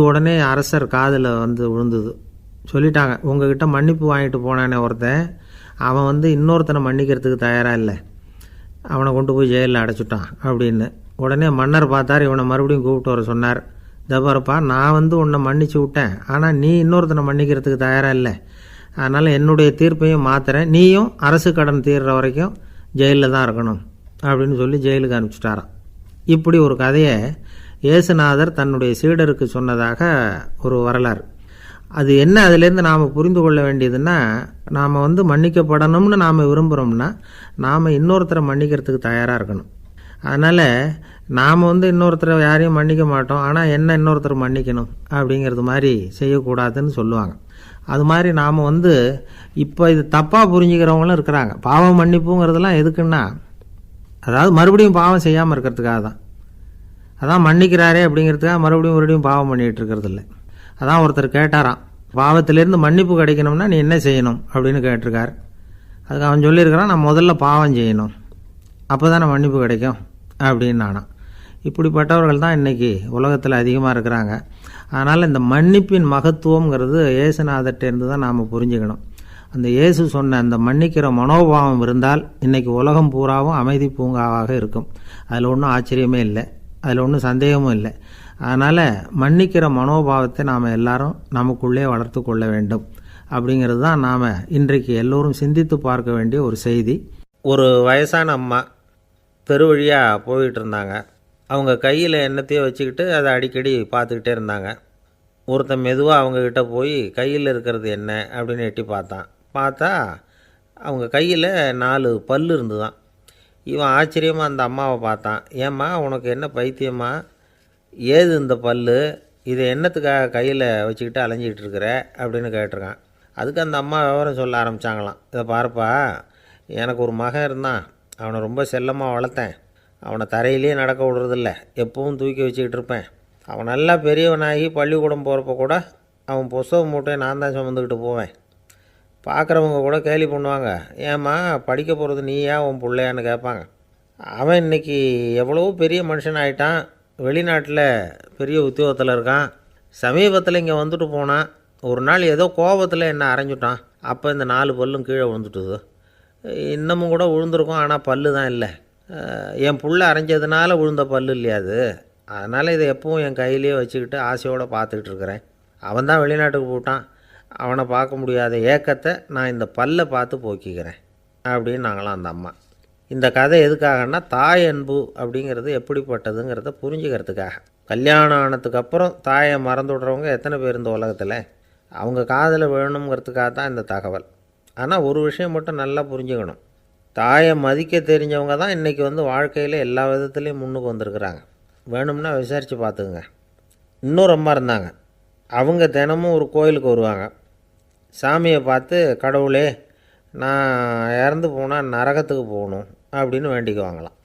உடனே அரசர் காதில் விழுந்தது. சொல்லிட்டாங்க, உங்ககிட்ட மன்னிப்பு வாங்கிட்டு போனானே ஒருத்தன், அவன் இன்னொருத்தனை மன்னிக்கிறதுக்கு தயாராக இல்லை, அவனை கொண்டு போய் ஜெயிலில் அடைச்சிட்டான் அப்படின்னு. உடனே மன்னர் பார்த்தார், இவனை மறுபடியும் கூப்பிட்டு வர சொன்னார். தபாரப்பா, நான் உன்னை மன்னிச்சு விட்டேன், ஆனால் நீ இன்னொருத்தனை மன்னிக்கிறதுக்கு தயாராக இல்லை, அதனால் என்னுடைய தீர்ப்பையும் மாற்றுறேன், நீயும் அரசு கடன் தீர்ற வரைக்கும் ஜெயிலில் தான் இருக்கணும் அப்படின்னு சொல்லி ஜெயிலுக்கு அனுப்பிச்சிட்டாராம். இப்படி ஒரு கதையை இயேசுநாதர் தன்னுடைய சீடருக்கு சொன்னதாக ஒரு வரலாறு. அது என்ன, அதிலேருந்து நாம் புரிந்து கொள்ள வேண்டியதுன்னா, நாம் மன்னிக்கப்படணும்னு நாம் விரும்புகிறோம்னா நாம் இன்னொருத்தரை மன்னிக்கிறதுக்கு தயாராக இருக்கணும். அதனால் நாம் இன்னொருத்தரை யாரையும் மன்னிக்க மாட்டோம், ஆனால் என்ன இன்னொருத்தர் மன்னிக்கணும் அப்படிங்கிறது மாதிரி செய்யக்கூடாதுன்னு சொல்லுவாங்க. அது மாதிரி நாம் இப்போ இது தப்பாக புரிஞ்சுக்கிறவங்களும் இருக்கிறாங்க. பாவம் மன்னிப்புங்கிறதுலாம் எதுக்குன்னா, அதாவது மறுபடியும் பாவம் செய்யாமல் இருக்கிறதுக்காக தான். அதான் மன்னிக்கிறாரே அப்படிங்கிறதுக்காக மறுபடியும் பாவம் பண்ணிகிட்டு இருக்கிறது இல்லை. அதான் ஒருத்தர் கேட்டாராம், பாவத்திலேருந்து மன்னிப்பு கிடைக்கணும்னா நீ என்ன செய்யணும் அப்படின்னு கேட்டிருக்கார். அதுக்கு அவன் சொல்லியிருக்கிறான், நான் முதல்ல பாவம் செய்யணும், அப்போ தானே மன்னிப்பு கிடைக்கும் அப்படின்னு நானாம். இப்படிப்பட்டவர்கள் தான் இன்றைக்கி உலகத்தில் அதிகமாக இருக்கிறாங்க. அதனால் இந்த மன்னிப்பின் மகத்துவங்கிறது இயேசுநாதர்கிட்டேருந்து தான் நாம் புரிஞ்சுக்கணும். அந்த இயேசு சொன்ன அந்த மன்னிக்கிற மனோபாவம் இருந்தால் இன்றைக்கி உலகம் பூராவும் அமைதி பூங்காவாக இருக்கும். அதில் ஒன்றும் ஆச்சரியமே இல்லை, அதில் ஒன்றும் சந்தேகமும் இல்லை. அதனால் மன்னிக்கிற மனோபாவத்தை நாம் எல்லாரும் நமக்குள்ளே வளர்த்து கொள்ள வேண்டும் அப்படிங்கிறது தான் நாம் இன்றைக்கு எல்லோரும் சிந்தித்து பார்க்க வேண்டிய ஒரு செய்தி. ஒரு வயசான அம்மா தெரு வழியாக போயிட்டு இருந்தாங்க. அவங்க கையில் எண்ணத்தையோ வச்சுக்கிட்டு அதை அடிக்கடி பார்த்துக்கிட்டே இருந்தாங்க. ஒருத்தன் மெதுவாக அவங்கக்கிட்ட போய் கையில் இருக்கிறது என்ன அப்படின்னு எட்டி பார்த்தா அவங்க கையில் 4 பல் இருந்துதான். இவன் ஆச்சரியமாக அந்த அம்மாவை பார்த்தான். ஏம்மா உனக்கு என்ன பைத்தியமா, ஏது இந்த பல்லு, இதை என்னத்துக்காக கையில் வச்சுக்கிட்டு அலைஞ்சிக்கிட்டு இருக்கிற அப்படின்னு கேட்டிருக்கான். அதுக்கு அந்த அம்மா விவரம் சொல்ல ஆரம்பித்தாங்களாம். இதை பாருப்பா, எனக்கு ஒரு மகன் இருந்தான், அவனை ரொம்ப செல்லமாக வளர்த்தேன். அவனை தரையிலே நடக்க விடுறதில்ல, எப்பவும் தூக்கி வச்சுக்கிட்டு இருப்பேன். அவன் நல்லா பெரியவனாகி பள்ளிக்கூடம் போகிறப்ப கூட அவன் புஸ்தக மூட்டையை நான் தான் சுமந்துக்கிட்டு போவேன். பார்க்குறவங்க கூட கேலி பண்ணுவாங்க, ஏம்மா படிக்க போகிறது நீயா உன் பிள்ளையான்னு கேட்பாங்க. அவன் இன்றைக்கி எவ்வளோ பெரிய மனுஷன் ஆகிட்டான், வெளிநாட்டில் பெரிய உத்தியோகத்தில் இருக்கான். சமீபத்தில் இங்கே வந்துட்டு போனான். ஒரு நாள் ஏதோ கோபத்தில் என்ன அரைஞ்சுட்டான். அப்போ இந்த 4 பல்லும் கீழே விழுந்துட்டுது. இன்னமும் கூட விழுந்திருக்கும், ஆனால் பல்லு தான் இல்லை. என் புள்ள அரைஞ்சதுனால விழுந்த பல்லு இல்லையா அது, அதனால் இதை எப்பவும் என் கையிலேயே வச்சுக்கிட்டு ஆசையோடு பார்த்துக்கிட்டு இருக்கிறேன். அவன் தான் வெளிநாட்டுக்கு போட்டான், அவனை பார்க்க முடியாத ஏக்கத்தை நான் இந்த பல்லை பார்த்து போக்கிக்கிறேன் அப்படின்னு நாங்களாம் அந்த அம்மா. இந்த கதை எதுக்காகன்னா, தாய் அன்பு அப்படிங்கிறது எப்படிப்பட்டதுங்கிறத புரிஞ்சுக்கிறதுக்காக. கல்யாணம் ஆனதுக்கப்புறம் தாயை மறந்து விட்றவங்க எத்தனை பேர் இந்த உலகத்தில், அவங்க காதில் வேணுங்கிறதுக்காக தான் இந்த தகவல். ஆனால் ஒரு விஷயம் மட்டும் நல்லா புரிஞ்சுக்கணும், தாயை மதிக்க தெரிஞ்சவங்க தான் இன்றைக்கி வாழ்க்கையில் எல்லா விதத்துலேயும் முன்னுக்கு வந்திருக்கிறாங்க. வேணும்னா விசாரித்து பார்த்துக்குங்க. இன்னொரு அம்மா இருந்தாங்க, அவங்க தினமும் ஒரு கோயிலுக்கு வருவாங்க. சாமியை பார்த்து, கடவுளே நான் இறந்து போனால் நரகத்துக்கு போகணும் அப்படின்னு வேண்டிக்குவாங்களாம்.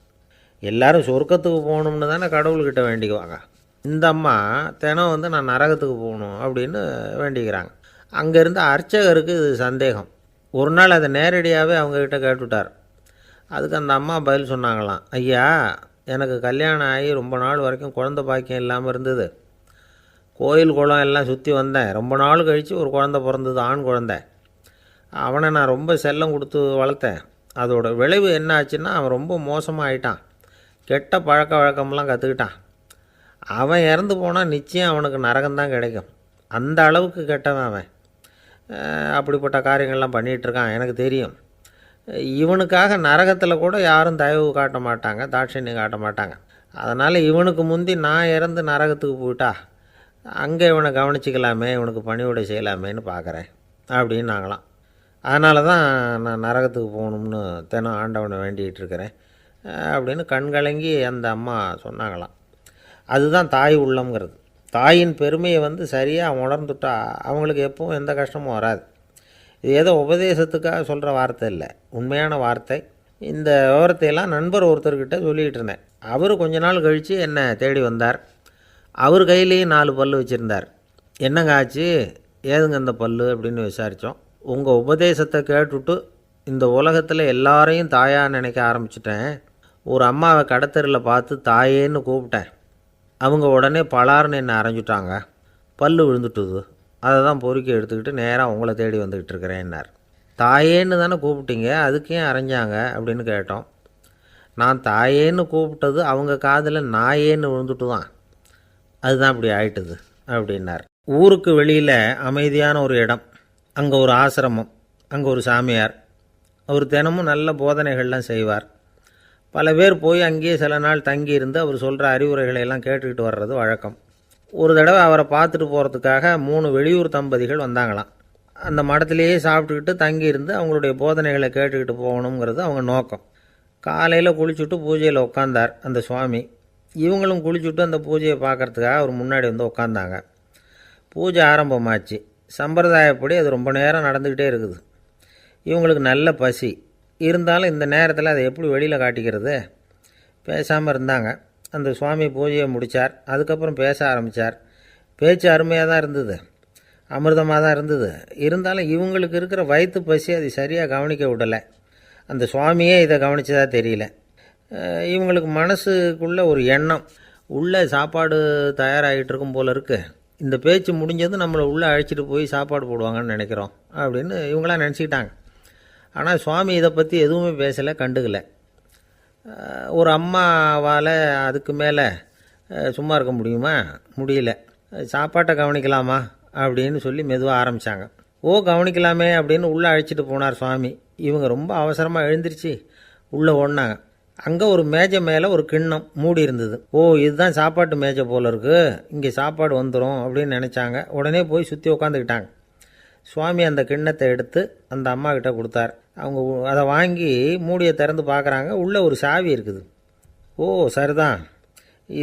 எல்லோரும் சொர்க்கத்துக்கு போகணும்னு தானே கடவுள்கிட்ட வேண்டிக்குவாங்க. இந்த அம்மா தினம் நான் நரகத்துக்கு போகணும் அப்படின்னு வேண்டிக்கிறாங்க. அங்கேருந்து அர்ச்சகருக்கு இது சந்தேகம். ஒரு நாள் அதை நேரடியாகவே அவங்கக்கிட்ட கேட்டுவிட்டார். அதுக்கு அந்த அம்மா பதில் சொன்னாங்களாம், ஐயா எனக்கு கல்யாணம் ஆகி ரொம்ப நாள் வரைக்கும் குழந்தை பாக்கியம் இல்லாமல் இருந்தது. கோயில் குளம் எல்லாம் சுற்றி வந்தேன். ரொம்ப நாள் கழித்து ஒரு குழந்தை பிறந்தது, ஆண் குழந்தை. அவனை நான் ரொம்ப செல்லம் கொடுத்து வளர்த்தேன். அதோட விளைவு என்ன ஆச்சுன்னா, அவன் ரொம்ப மோசமாக ஆகிட்டான். கெட்ட பழக்க வழக்கம்லாம் கற்றுக்கிட்டான். அவன் இறந்து போனால் நிச்சயம் அவனுக்கு நரகம்தான் கிடைக்கும். அந்த அளவுக்கு கெட்டவன் அவன். அப்படிப்பட்ட காரியங்கள்லாம் பண்ணிகிட்ருக்கான், எனக்கு தெரியும். இவனுக்காக நரகத்தில் கூட யாரும் தயவு காட்ட மாட்டாங்க, தாட்சண்யம் காட்ட மாட்டாங்க. அதனால் இவனுக்கு முந்தி நான் இறந்து நரகத்துக்கு போயிட்டா அங்கே இவனை கவனிச்சிக்கலாமே, இவனுக்கு பணிவிடை செய்யலாமேன்னு பார்க்குறேன் அப்படின்னு நாங்களாம். அதனால தான் நான் நரகத்துக்கு போகணும்னு தினம் ஆண்டவனை வேண்டிகிட்டு இருக்கிறேன் அப்படின்னு கண்கலங்கி அந்த அம்மா சொன்னாங்களாம். அதுதான் தாய் உள்ளம்ங்கிறது. தாயின் பெருமையை சரியாக உணர்ந்துட்டா அவங்களுக்கு எப்பவும் எந்த கஷ்டமும் வராது. இது ஏதோ உபதேசத்துக்காக சொல்கிற வார்த்தை இல்லை, உண்மையான வார்த்தை. இந்த விவரத்தையெல்லாம் நண்பர் ஒருத்தர்கிட்ட சொல்லிகிட்டு இருந்தேன். அவர் கொஞ்ச நாள் கழித்து என்னை தேடி வந்தார். அவர் கையிலேயும் 4 பல் வச்சுருந்தார். என்னங்க ஆச்சு, ஏதுங்க இந்த பல் அப்படின்னு விசாரித்தோம். உங்கள் உபதேசத்தை கேட்டுவிட்டு இந்த உலகத்தில் எல்லாரையும் தாயாக நினைக்க ஆரம்பிச்சிட்டேன். ஒரு அம்மாவை கடத்தரில் பார்த்து தாயேன்னு கூப்பிட்டேன். அவங்க உடனே பலார்னு என்னை அரைஞ்சிட்டாங்க, பல் விழுந்துட்டுது. அதை தான் பொறுக்கி எடுத்துக்கிட்டு நேராக உங்களை தேடி வந்துக்கிட்டு இருக்கிறேன்னார். தாயேன்னு தானே கூப்பிட்டீங்க, அதுக்கு ஏன் அரைஞ்சாங்க அப்படின்னு கேட்டோம். நான் தாயேன்னு கூப்பிட்டது அவங்க காதில் நாயேன்னு விழுந்துட்டு தான், அதுதான் இப்படி ஆயிட்டுது அப்படின்னார். ஊருக்கு வெளியில் அமைதியான ஒரு இடம், அங்கே ஒரு ஆசிரமம், அங்கே ஒரு சாமியார். அவர் தினமும் நல்ல போதனைகள்லாம் செய்வார். பல பேர் போய் அங்கேயே சில நாள் தங்கி இருந்து அவர் சொல்கிற அறிவுரைகளை எல்லாம் கேட்டுக்கிட்டு வர்றது வழக்கம். ஒரு தடவை அவரை பார்த்துட்டு போகிறதுக்காக 3 வெளியூர் தம்பதிகள் வந்தாங்களாம். அந்த மடத்திலேயே சாப்பிட்டுக்கிட்டு தங்கியிருந்து அவங்களுடைய போதனைகளை கேட்டுக்கிட்டு போகணுங்கிறது அவங்க நோக்கம். காலையில் குளிச்சுட்டு பூஜையில் உட்காந்தார் அந்த சுவாமி. இவங்களும் குளிச்சுட்டு அந்த பூஜையை பார்க்குறதுக்காக அவர் முன்னாடி உட்காந்தாங்க. பூஜை ஆரம்பமாச்சு. சம்பிரதாயப்படி அது ரொம்ப நேரம் நடந்துக்கிட்டே இருக்குது. இவங்களுக்கு நல்ல பசி இருந்தாலும் இந்த நேரத்தில் அதை எப்படி வெளியில் காட்டிக்கிறது? பேசாமல் இருந்தாங்க. அந்த சுவாமி பூஜையை முடித்தார். அதுக்கப்புறம் பேச ஆரம்பித்தார். பேச்சு அருமையாக தான் இருந்தது, அமிர்தமாக தான் இருந்தது. இருந்தாலும் இவங்களுக்கு இருக்கிற வயிற்று பசி அது சரியாக கவனிக்க விடலை. அந்த சுவாமியே இதை கவனித்ததா தெரியல. இவங்களுக்கு மனசுக்குள்ளே ஒரு எண்ணம், உள்ளே சாப்பாடு தயாராகிட்டு இருக்கும் போல இருக்குது, இந்த பேச்சு முடிஞ்சதும் நம்மளை உள்ளே அழைச்சிட்டு போய் சாப்பாடு போடுவாங்கன்னு நினைக்கிறோம் அப்படின்னு இவங்களாம் நினச்சிக்கிட்டாங்க. ஆனால் சுவாமி இதை பற்றி எதுவுமே பேசலை, கண்டுக்கலை. ஒரு அம்மாவால் அதுக்கு மேலே சும்மா இருக்க முடியுமா? முடியல. சாப்பாட்டை கவனிக்கலாமா அப்படின்னு சொல்லி மெதுவாக ஆரம்பித்தாங்க. கவனிக்கலாமே அப்படின்னு உள்ளே அழைச்சிட்டு போனார் சுவாமி. இவங்க ரொம்ப அவசரமாக எழுந்திரிச்சு உள்ளே ஓடினாங்க. அங்கே ஒரு மேஜை மேலே ஒரு கிண்ணம் மூடி இருந்தது. இதுதான் சாப்பாட்டு மேஜை போல இருக்குது, இங்கே சாப்பாடு வந்துடும் அப்படின்னு நினச்சாங்க. உடனே போய் சுற்றி உட்காந்துக்கிட்டாங்க. சுவாமி அந்த கிண்ணத்தை எடுத்து அந்த அம்மா கிட்ட கொடுத்தார். அவங்க அதை வாங்கி மூடியை திறந்து பார்க்குறாங்க, உள்ளே ஒரு சாவி இருக்குது. ஓ சரிதான்,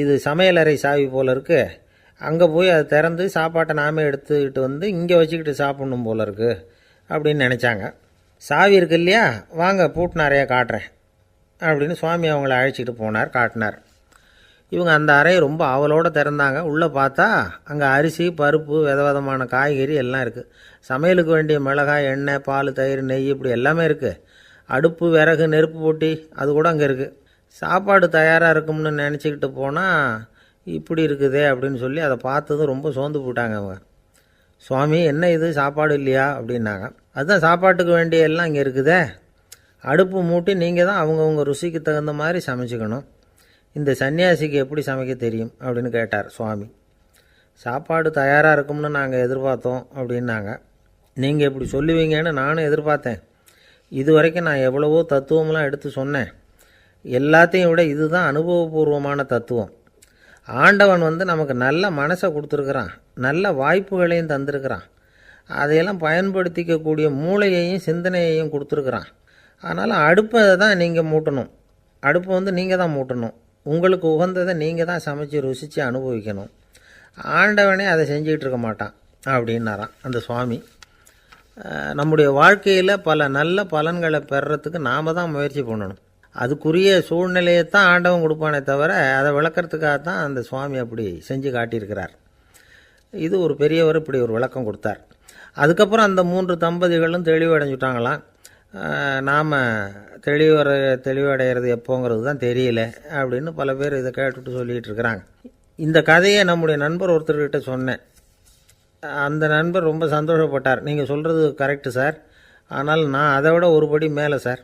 இது சமையலறை சாவி போல் இருக்குது, அங்கே போய் அதை திறந்து சாப்பாட்டை நாமே எடுத்துக்கிட்டு வந்து இங்கே வச்சுக்கிட்டு சாப்பிட்ணும் போல் இருக்குது அப்படின்னு நினச்சாங்க. சாவி இருக்கு இல்லையா, வாங்க பூட்டு நிறையா காட்டுறேன் அப்படின்னு சுவாமி அவங்கள அழைச்சிக்கிட்டு போனார், காட்டினார். இவங்க அந்த அறையை ரொம்ப ஆவலோடு திறந்தாங்க. உள்ளே பார்த்தா அங்கே அரிசி, பருப்பு, விதவிதமான காய்கறி எல்லாம் இருக்குது. சமையலுக்கு வேண்டிய மிளகாய், எண்ணெய், பால், தயிர், நெய் இப்படி எல்லாமே இருக்குது. அடுப்பு, விறகு, நெருப்பு போட்டி அது கூட அங்கே இருக்குது. சாப்பாடு தயாராக இருக்கும்னு நினச்சிக்கிட்டு போனால் இப்படி இருக்குதே அப்படின்னு சொல்லி அதை பார்த்ததும் ரொம்ப சோர்ந்து போட்டாங்க அவங்க. சுவாமி என்ன இது சாப்பாடு இல்லையா அப்படின்னாங்க. அதுதான் சாப்பாட்டுக்கு வேண்டிய எல்லாம் இங்கே இருக்குதே, அடுப்பு மூட்டி நீங்கள் தான் அவங்கவுங்க ருசிக்கு தகுந்த மாதிரி சமைச்சிக்கணும். இந்த சன்னியாசிக்கு எப்படி சமைக்க தெரியும் அப்படின்னு கேட்டார் சுவாமி. சாப்பாடு தயாராக இருக்கும்னு நாங்கள் எதிர்பார்த்தோம் அப்படின்னாங்க. நீங்கள் இப்படி சொல்லுவீங்கன்னு நானும் எதிர்பார்த்தேன். இது வரைக்கும் நான் எவ்வளவோ தத்துவம்லாம் எடுத்து சொன்னேன். எல்லாத்தையும் விட இதுதான் அனுபவபூர்வமான தத்துவம். ஆண்டவன் நமக்கு நல்ல மனசை கொடுத்துருக்குறான், நல்ல வாய்ப்புகளையும் தந்திருக்கிறான், அதையெல்லாம் பயன்படுத்திக்கக்கூடிய மூளையையும் சிந்தனையையும் கொடுத்துருக்குறான். அதனால் அடுப்பை தான் நீங்கள் மூட்டணும், அடுப்பை நீங்கள் தான் மூட்டணும், உங்களுக்கு உகந்ததை நீங்கள் தான் சமைச்சு ருசித்து அனுபவிக்கணும். ஆண்டவனே அதை செஞ்சுக்கிட்டு இருக்க மாட்டான் அப்படின்னாராம் அந்த சுவாமி. நம்முடைய வாழ்க்கையில் பல நல்ல பலன்களை பெறுறதுக்கு நாம் தான் முயற்சி பண்ணணும். அதுக்குரிய சூழ்நிலையை தான் ஆண்டவன் கொடுப்பானே தவிர அதை விளக்கிறதுக்காக தான் அந்த சுவாமி அப்படி செஞ்சு காட்டியிருக்கிறார். இது ஒரு பெரியவர் இப்படி ஒரு விளக்கம் கொடுத்தார். அதுக்கப்புறம் அந்த 3 தம்பதிகளும் தெளிவடைஞ்சுட்டாங்களாம். நாம் தெளிவடைகிறது எப்போங்கிறது தான் தெரியல அப்படின்னு பல பேர் இதை கேட்டுட்டு சொல்லிகிட்டு இருக்கிறாங்க. இந்த கதையை நம்முடைய நண்பர் ஒருத்தர்கிட்ட சொன்னேன். அந்த நண்பர் ரொம்ப சந்தோஷப்பட்டார். நீங்கள் சொல்கிறது கரெக்டு சார், ஆனால் நான் அதை விட ஒரு படி மேலே சார்.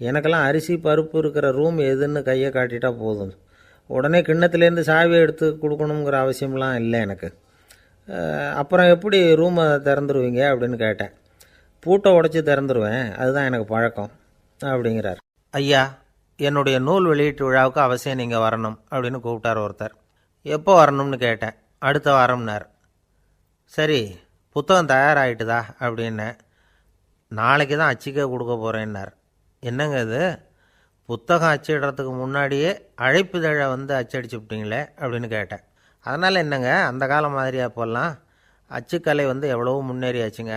எனக்கெல்லாம் அரிசி பருப்பு இருக்கிற ரூம் எதுன்னு கையை காட்டிட்டா போதும், உடனே கிண்ணத்துலேருந்து சாவியை எடுத்து கொடுக்கணுங்கிற அவசியம்லாம் இல்லை எனக்கு. அப்புறம் எப்படி ரூமை திறந்துருவீங்க அப்படின்னு கேட்டேன். பூட்டை உடச்சி திறந்துருவேன், அதுதான் எனக்கு பழக்கம் அப்படிங்கிறார். ஐயா, என்னுடைய நூல் வெளியீட்டு விழாவுக்கு அவசியம் நீங்கள் வரணும் அப்படின்னு கூப்பிட்டார் ஒருத்தர். எப்போ வரணும்னு கேட்டேன். அடுத்த வாரம்னார். சரி, புத்தகம் தயாராகிட்டுதா அப்படின்னேன். நாளைக்கு தான் அச்சிக்க கொடுக்க போகிறேன்னார். என்னங்க இது, புத்தகம் அச்சிடுறதுக்கு முன்னாடியே அழைப்புதழை அச்சடிச்சு விட்டீங்களே அப்படின்னு கேட்டேன். அதனால் என்னங்க, அந்த காலம் மாதிரி அப்போல்லாம் அச்சுக்கலை எவ்வளவோ முன்னேறியாச்சுங்க.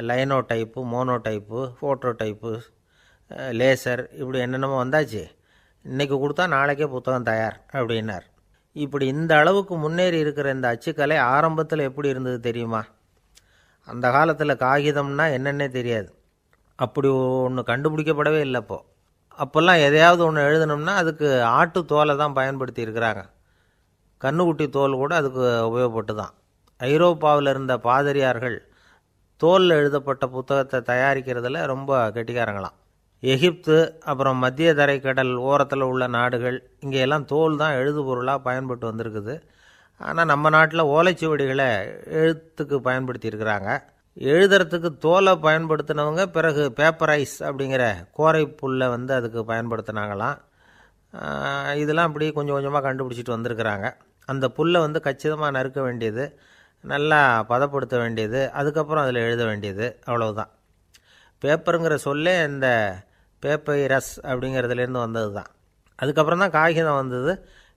Linotype, monotype, phototype, laser இப்படி என்னென்னமோ வந்தாச்சு. இன்றைக்கி கொடுத்தா நாளைக்கே புத்தகம் தயார் அப்படின்னார். இப்படி இந்த அளவுக்கு முன்னேறி இருக்கிற இந்த அச்சுக்கலை ஆரம்பத்தில் எப்படி இருந்தது தெரியுமா? அந்த காலத்தில் காகிதம்னா என்னென்னே தெரியாது, அப்படி ஒன்று கண்டுபிடிக்கப்படவே இல்லை. அப்போல்லாம் எதையாவது ஒன்று எழுதணும்னா அதுக்கு ஆட்டு தோலை தான் பயன்படுத்தி இருக்கிறாங்க. கண்ணுக்குட்டி தோல் கூட அதுக்கு உபயோகப்பட்டு தான். ஐரோப்பாவில் இருந்த பாதிரியார்கள் தோலில் எழுதப்பட்ட புத்தகத்தை தயாரிக்கிறதுல ரொம்ப கெட்டிக்காரங்களாம். எகிப்து, அப்புறம் மத்திய தரைக்கடல் ஓரத்தில் உள்ள நாடுகள், இங்கெல்லாம் தோல் தான் எழுதுபொருளாக பயன்பட்டு வந்திருக்குது. ஆனால் நம்ம நாட்டில் ஓலைச்சுவடிகளை எழுத்துக்கு பயன்படுத்தியிருக்கிறாங்க. எழுதுறதுக்கு தோலை பயன்படுத்தினவங்க பிறகு பேப்பரைஸ் அப்படிங்கிற கோரை புல்லை அதுக்கு பயன்படுத்தினாங்களாம். இதெல்லாம் அப்படி கொஞ்சம் கொஞ்சமாக கண்டுபிடிச்சிட்டு வந்திருக்கிறாங்க. அந்த புல்லை கச்சிதமாக நறுக்க வேண்டியது, நல்லா பதப்படுத்த வேண்டியது, அதுக்கப்புறம் அதில் எழுத வேண்டியது, அவ்வளவுதான். பேப்பருங்கிற சொல்லே இந்த பேப்பைரஸ் அப்படிங்கிறதுலேருந்து வந்தது தான். அதுக்கப்புறம் தான் காகிதம் வந்தது.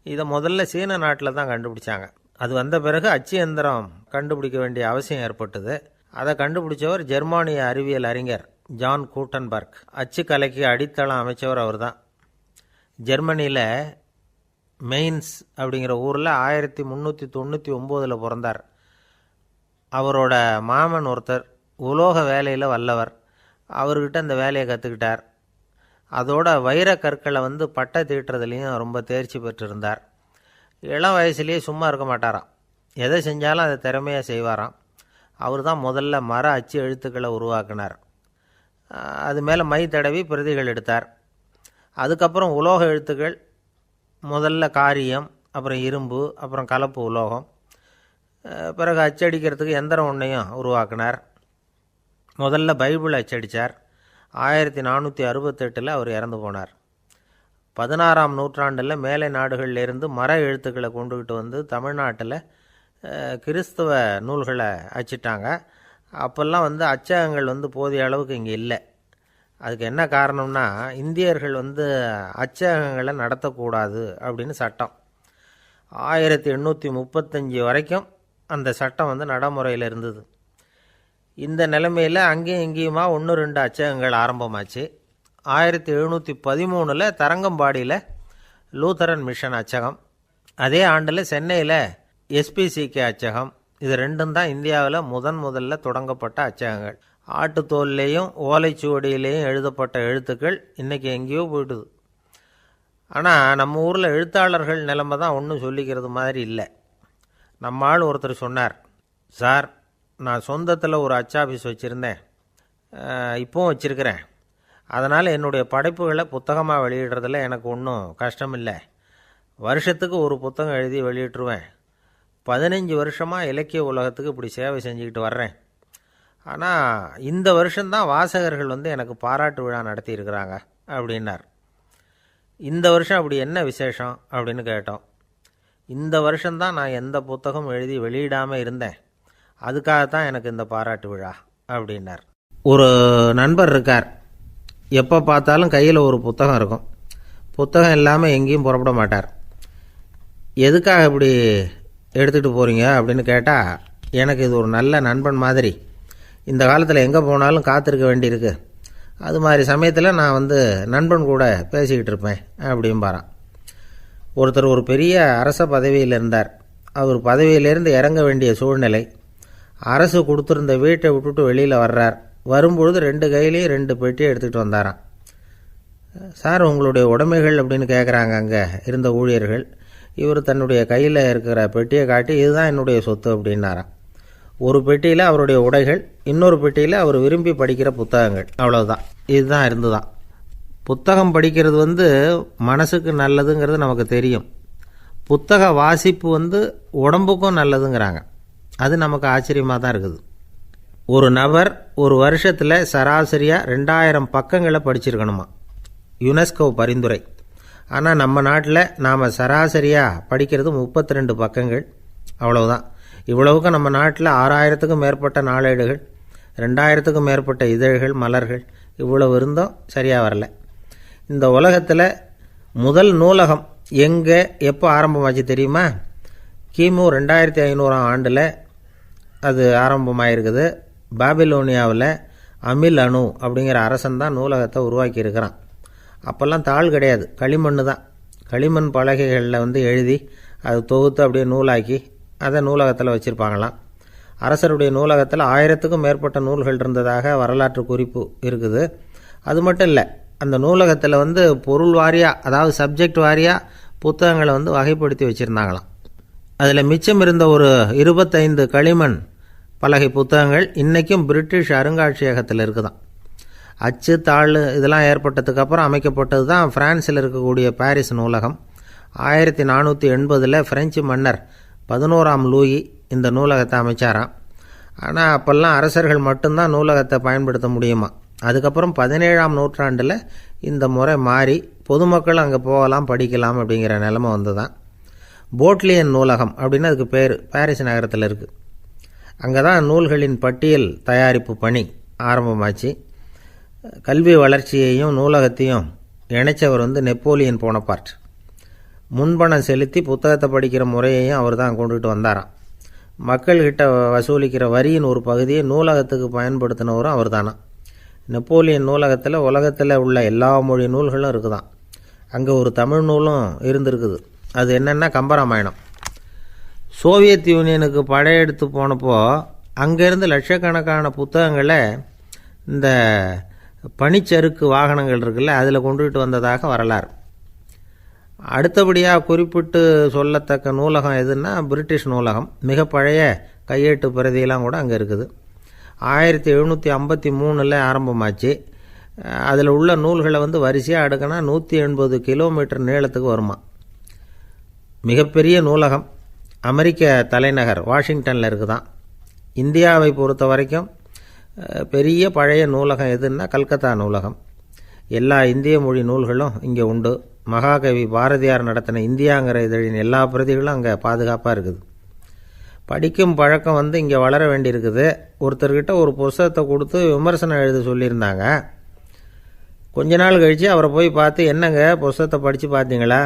இதை முதல்ல சீன நாட்டில் தான் கண்டுபிடிச்சாங்க. அது வந்த பிறகு அச்சு எந்திரம் கண்டுபிடிக்க வேண்டிய அவசியம் ஏற்பட்டது. அதை கண்டுபிடிச்சவர் ஜெர்மானிய அறிவியல் அறிஞர் ஜான் கூட்டன்பர்க். அச்சுக்கலைக்கு அடித்தளம் அமைச்சவர் அவர் தான். ஜெர்மனியில் மெயின்ஸ் அப்படிங்கிற ஊரில் 1399 பிறந்தார். அவரோட மாமன் ஒருத்தர் உலோக வேலையில் வல்லவர். அவர்கிட்ட அந்த வேலையை கற்றுக்கிட்டார். அதோட வைர கற்களை பட்டை தீட்டுறதுலேயும் ரொம்ப தேர்ச்சி பெற்றிருந்தார். இளம் வயசுலேயே சும்மா இருக்க மாட்டாராம், எதை செஞ்சாலும் அதை திறமையாக செய்வாராம். அவர் தான் முதல்ல மர அச்சு எழுத்துக்களை உருவாக்கினார். அது மேலே மை தடவி பிரதிகள் எடுத்தார். அதுக்கப்புறம் உலோக எழுத்துக்கள், முதல்ல காரியம், அப்புறம் இரும்பு, அப்புறம் கலப்பு உலோகம், பிறகு அச்சடிக்கிறதுக்கு எந்திரம் ஒன்றையும் உருவாக்கினார். முதல்ல பைபிள் அச்சடித்தார். 1468 அவர் இறந்து போனார். 16ஆம் நூற்றாண்டில் மேலை நாடுகளிலிருந்து மர எழுத்துக்களை கொண்டுக்கிட்டு தமிழ்நாட்டில் கிறிஸ்தவ நூல்களை அச்சிட்டாங்க. அப்போல்லாம் அச்சகங்கள் போதிய அளவுக்கு இங்கே இல்லை. அதுக்கு என்ன காரணம்னா, இந்தியர்கள் அச்சகங்களை நடத்தக்கூடாது அப்படின்னு சட்டம். 1835 வரைக்கும் அந்த சட்டம் நடைமுறையில் இருந்தது. இந்த நிலைமையில் அங்கேயும் இங்கேயுமா 1-2 அச்சகங்கள் ஆரம்பமாச்சு. 1713 தரங்கம்பாடியில் லூத்தரன் மிஷன் அச்சகம், அதே ஆண்டில் சென்னையில் SPCK அச்சகம். இது ரெண்டும் தான் இந்தியாவில் முதல்ல தொடங்கப்பட்ட அச்சகங்கள். ஆட்டுத்தோல்லையும் ஓலைச்சுவடியிலையும் எழுதப்பட்ட எழுத்துக்கள் இன்றைக்கி எங்கேயோ போயிடுது. ஆனால் நம்ம ஊரில் எழுத்தாளர்கள் நிலைமை தான் ஒன்றும் சொல்லிக்கிறது மாதிரி இல்லை. நம்ம ஆள் ஒருத்தர் சொன்னார், சார் நான் சொந்தத்தில் ஒரு அச்சாபீஸ் வச்சுருந்தேன், இப்போவும் வச்சுருக்கிறேன். அதனால் என்னுடைய படைப்புகளை புத்தகமாக வெளியிடுறதில் எனக்கு ஒன்றும் கஷ்டம் இல்லை. வருஷத்துக்கு ஒரு புத்தகம் எழுதி வெளியிட்டுருவேன். 15 வருஷமாக இலக்கிய உலகத்துக்கு இப்படி சேவை செஞ்சுக்கிட்டு வர்றேன். ஆனால் இந்த வருஷம்தான் வாசகர்கள் எனக்கு பாராட்டு விழா நடத்தியிருக்கிறாங்க அப்படின்னார். இந்த வருஷம் அப்படி என்ன விசேஷம் அப்படின்னு கேட்டோம். இந்த வருஷம்தான் நான் எந்த புத்தகம் எழுதி வெளியிடாமல் இருந்தேன், அதுக்காகத்தான் எனக்கு இந்த பாராட்டு விழா அப்படின்னார். ஒரு நண்பர் இருக்கார், எப்போ பார்த்தாலும் கையில் ஒரு புத்தகம் இருக்கும். புத்தகம் இல்லாமல் எங்கேயும் புறப்பட மாட்டார். எதுக்காக இப்படி எடுத்துகிட்டு போகிறீங்க அப்படின்னு கேட்டால், எனக்கு இது ஒரு நல்ல நண்பன் மாதிரி. இந்த காலத்தில் எங்கே போனாலும் காத்திருக்க வேண்டியிருக்கு. அது மாதிரி சமயத்தில் நான் நண்பன் கூட பேசிக்கிட்டு இருப்பேன் அப்படிம்பாரான். ஒருத்தர் ஒரு பெரிய அரச பதவியில் இருந்தார். அவர் பதவியிலேருந்து இறங்க வேண்டிய சூழ்நிலை. அரசு கொடுத்துருந்த வீட்டை விட்டுட்டு வெளியில் வர்றார். வரும்பொழுது 2 கையிலையும் 2 பெட்டியை எடுத்துகிட்டு வந்தாராம். சார் உங்களுடைய உடைமைகள் அப்படின்னு கேட்குறாங்க அங்கே இருந்த ஊழியர்கள். இவர் தன்னுடைய கையில் இருக்கிற பெட்டியை காட்டி, இதுதான் என்னுடைய சொத்து அப்படின்னாராம். ஒரு பெட்டியில் அவருடைய உடைகள், இன்னொரு பெட்டியில் அவர் விரும்பி படிக்கிற புத்தகங்கள். அவ்வளோதான். இதுதான் இருந்துதான். புத்தகம் படிக்கிறது மனசுக்கு நல்லதுங்கிறது நமக்கு தெரியும். புத்தக வாசிப்பு உடம்புக்கும் நல்லதுங்கிறாங்க. அது நமக்கு ஆச்சரியமாக தான் இருக்குது. ஒரு நபர் ஒரு வருஷத்தில் சராசரியாக 2000 பக்கங்களை படிச்சிருக்கணுமா, யுனெஸ்கோ பரிந்துரை. ஆனால் நம்ம நாட்டில் நாம் சராசரியாக படிக்கிறது 32 பக்கங்கள். அவ்வளவுதான். இவ்வளவுக்கு நம்ம நாட்டில் 6000த்துக்கும் மேற்பட்ட நாளேடுகள், 2000த்துக்கும் மேற்பட்ட இதழ்கள், மலர்கள், இவ்வளவு இருந்தும் சரியாக வரல. இந்த உலகத்தில் முதல் நூலகம் எங்கே எப்போ ஆரம்பமாச்சு தெரியுமா? கிமு 2500 ஆண்டில் அது ஆரம்பமாயிருக்குது. பாபிலோனியாவில் அமில் அணு அப்படிங்கிற அரசன் தான் நூலகத்தை உருவாக்கி இருக்கிறான். அப்போல்லாம் தாள் கிடையாது, களிமண் தான். களிமண் பலகைகளில் எழுதி அது தொகுத்து அப்படியே நூலாக்கி அதை நூலகத்தில் வச்சுருப்பாங்களாம். அரசருடைய நூலகத்தில் 1000த்துக்கும் மேற்பட்ட நூல்கள் இருந்ததாக வரலாற்று குறிப்பு இருக்குது. அது மட்டும் இல்லை, அந்த நூலகத்தில் பொருள் வாரியாக, அதாவது சப்ஜெக்ட் வாரியாக புத்தகங்களை வகைப்படுத்தி வச்சுருந்தாங்களாம். அதில் மிச்சம் இருந்த ஒரு 25 களிமண் பலகை புத்தகங்கள் இன்றைக்கும் பிரிட்டிஷ் அருங்காட்சியகத்தில் இருக்குதான். அச்சு தாள் இதெல்லாம் ஏற்பட்டதுக்கப்புறம் அமைக்கப்பட்டது தான் பிரான்சில் இருக்கக்கூடிய பாரிஸ் நூலகம். 1480 பிரெஞ்சு மன்னர் 11ஆம் லூயி இந்த நூலகத்தை அமைச்சாராம். ஆனால் அப்போல்லாம் அரசர்கள் மட்டும்தான் நூலகத்தை பயன்படுத்த முடியுமா. அதுக்கப்புறம் 17ஆம் நூற்றாண்டில் இந்த முறை மாறி பொதுமக்கள் அங்கே போகலாம், படிக்கலாம் அப்படிங்கிற நிலைமை தான். போட்லியன் நூலகம் அப்படின்னு அதுக்கு பேர், பாரிஸ் நகரத்தில் இருக்குது. அங்கே தான் நூல்களின் பட்டியல் தயாரிப்பு பணி ஆரம்பமாச்சு. கல்வி வளர்ச்சியையும் நூலகத்தையும் இணைச்சவர் நெப்போலியன் போனபார்ட். முன்பணம் செலுத்தி புத்தகத்தை படிக்கிற முறையையும் அவர் தான் கொண்டுகிட்டு வந்தாராம். மக்கள்கிட்ட வசூலிக்கிற வரியின் ஒரு பகுதியை நூலகத்துக்கு பயன்படுத்தினவரும் அவர் தானா. நெப்போலியன் நூலகத்தில் உலகத்தில் உள்ள எல்லா மொழி நூல்களும் இருக்குதான். அங்கே ஒரு தமிழ் நூலும் இருந்திருக்குது. அது என்னென்னா கம்பராமாயணம். சோவியத் யூனியனுக்கு படையெடுத்து போனப்போ அங்கேருந்து லட்சக்கணக்கான புத்தகங்களை இந்த பனிச்சறுக்கு வாகனங்கள் இருக்குல்ல, அதில் கொண்டுகிட்டு வந்ததாக வரலாறு. அடுத்தபடியாக குறிப்பிட்டு சொல்லத்தக்க நூலகம் எதுன்னா பிரிட்டிஷ் நூலகம். மிக பழைய கையெழுத்து பிரதியெல்லாம் கூட அங்கே இருக்குது. 1753 ஆரம்பமாச்சு. அதில் உள்ள நூல்களை வரிசையாக அடுக்கினா 180 கிலோமீட்டர் நீளத்துக்கு வருமா. மிகப்பெரிய நூலகம் அமெரிக்க தலைநகர் வாஷிங்டனில் இருக்குதான். இந்தியாவை பொறுத்த வரைக்கும் பெரிய பழைய நூலகம் எதுன்னா கல்கத்தா நூலகம். எல்லா இந்திய மொழி நூல்களும் இங்கே உண்டு. மகாகவி பாரதியார் நடத்தின இந்தியாங்கிற இதழின் எல்லா பிரதிகளும் அங்கே பாதுகாப்பாக இருக்குது. படிக்கும் பழக்கம் இங்கே வளர வேண்டியிருக்குது. ஒருத்தர்கிட்ட ஒரு புஸ்தகத்தை கொடுத்து விமர்சனம் எழுத சொல்லியிருந்தாங்க. கொஞ்ச நாள் கழித்து அவரை போய் பார்த்து, என்னங்க புஸ்தகத்தை படித்து பார்த்தீங்களா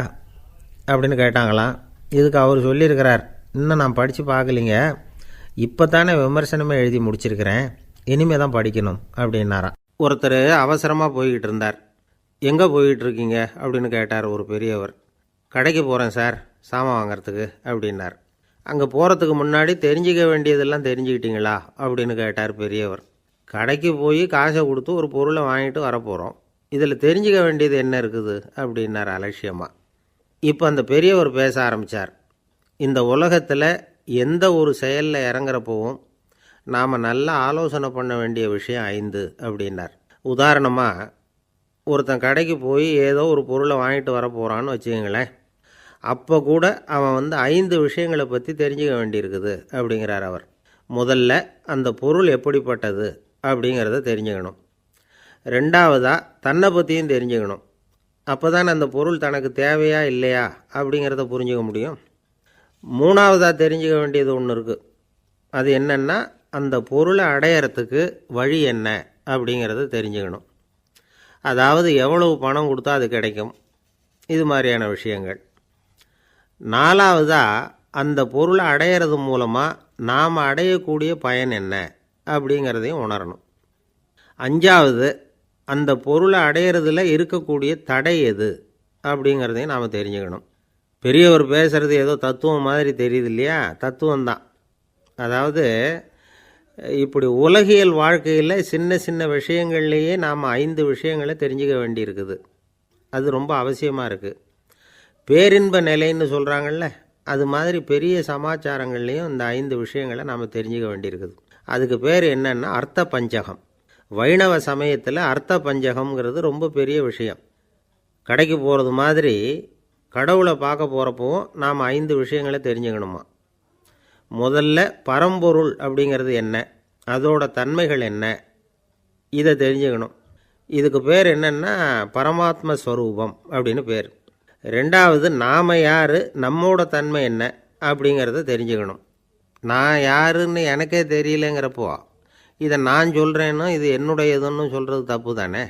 அப்படின்னு கேட்டாங்களாம். இதுக்கு அவர் சொல்லியிருக்கிறார், இன்னும் நான் படித்து பார்க்கலிங்க, இப்போ தானே விமர்சனமே எழுதி முடிச்சிருக்கிறேன், இனிமே தான் படிக்கணும் அப்படின்னாராம். ஒருத்தர் அவசரமாக போய்கிட்டு இருந்தார். எங்கே போய்கிட்டு இருக்கீங்க அப்படின்னு கேட்டார் ஒரு பெரியவர். கடைக்கு போகிறேன் சார், சாமான் வாங்கிறதுக்கு அப்படின்னார். அங்கே போகிறதுக்கு முன்னாடி தெரிஞ்சிக்க வேண்டியதெல்லாம் தெரிஞ்சுக்கிட்டீங்களா அப்படின்னு கேட்டார் பெரியவர். கடைக்கு போய் காசை கொடுத்து ஒரு பொருளை வாங்கிட்டு வரப்போகிறோம், இதில் தெரிஞ்சிக்க வேண்டியது என்ன இருக்குது அப்படின்னார் அலட்சியமாக. இப்போ அந்த பெரியவர் பேச ஆரம்பித்தார். இந்த உலகத்தில் எந்த ஒரு செயலில் இறங்குறப்பவும் நாம் நல்லா ஆலோசனை பண்ண வேண்டிய விஷயம் 5 அப்படின்னார். உதாரணமாக, ஒருத்தன் கடைக்கு போய் ஏதோ ஒரு பொருளை வாங்கிட்டு வர போகிறான்னு வச்சுக்கங்களேன். அப்போ கூட அவன் 5 விஷயங்களை பற்றி தெரிஞ்சுக்க வேண்டியிருக்குது அப்படிங்கிறார் அவர். முதல்ல அந்த பொருள் எப்படிப்பட்டது அப்படிங்கிறத தெரிஞ்சுக்கணும். ரெண்டாவதாக தன்னை பற்றியும் தெரிஞ்சுக்கணும். அப்போ தான் அந்த பொருள் தனக்கு தேவையா இல்லையா அப்படிங்கிறத புரிஞ்சுக்க முடியும். மூணாவதாக தெரிஞ்சுக்க வேண்டியது ஒன்று இருக்குது. அது என்னென்னா, அந்த பொருளை அடையிறதுக்கு வழி என்ன அப்படிங்கிறத தெரிஞ்சுக்கணும். அதாவது எவ்வளவு பணம் கொடுத்தா அது கிடைக்கும், இது மாதிரியான விஷயங்கள். நாலாவதாக அந்த பொருளை அடையிறது மூலமாக நாம் அடையக்கூடிய பயன் என்ன அப்படிங்கிறதையும் உணரணும். அஞ்சாவது, அந்த பொருளை அடையிறதுல இருக்கக்கூடிய தடை எது அப்படிங்கிறதையும் நாம் தெரிஞ்சுக்கணும். பெரியவர் பேசுகிறது ஏதோ தத்துவம் மாதிரி தெரியுது இல்லையா? தத்துவம்தான். அதாவது இப்படி உலகியல் வாழ்க்கையில் சின்ன சின்ன விஷயங்கள்லேயே நாம் 5 விஷயங்களை தெரிஞ்சுக்க வேண்டியிருக்குது. அது ரொம்ப அவசியமாக இருக்குது. பேரின்ப நிலைன்னு சொல்கிறாங்கள்ல, அது மாதிரி பெரிய சமாச்சாரங்கள்லேயும் இந்த 5 விஷயங்களை நாம் தெரிஞ்சுக்க வேண்டியிருக்குது. அதுக்கு பேர் என்னன்னா அர்த்த பஞ்சகம். வைணவ சமயத்தில் அர்த்த பஞ்சகம்ங்கிறது ரொம்ப பெரிய விஷயம். கடைக்கு போகிறது மாதிரி கடவுளை பார்க்க போகிறப்பவும் நாம் 5 விஷயங்களை தெரிஞ்சுக்கணுமா. முதல்ல பரம்பொருள் அப்படிங்கிறது என்ன, அதோட தன்மைகள் என்ன, இதை தெரிஞ்சுக்கணும். இதுக்கு பேர் என்னென்னா பரமாத்ம ஸ்வரூபம் அப்படின்னு பேர். ரெண்டாவது, நாம் யார், நம்மோட தன்மை என்ன அப்படிங்கிறத தெரிஞ்சுக்கணும். நான் யாருன்னு எனக்கே தெரியலங்கிறப்போ இதை நான் சொல்கிறேன்னு இது என்னுடையதுன்னு சொல்கிறது தப்பு தானே.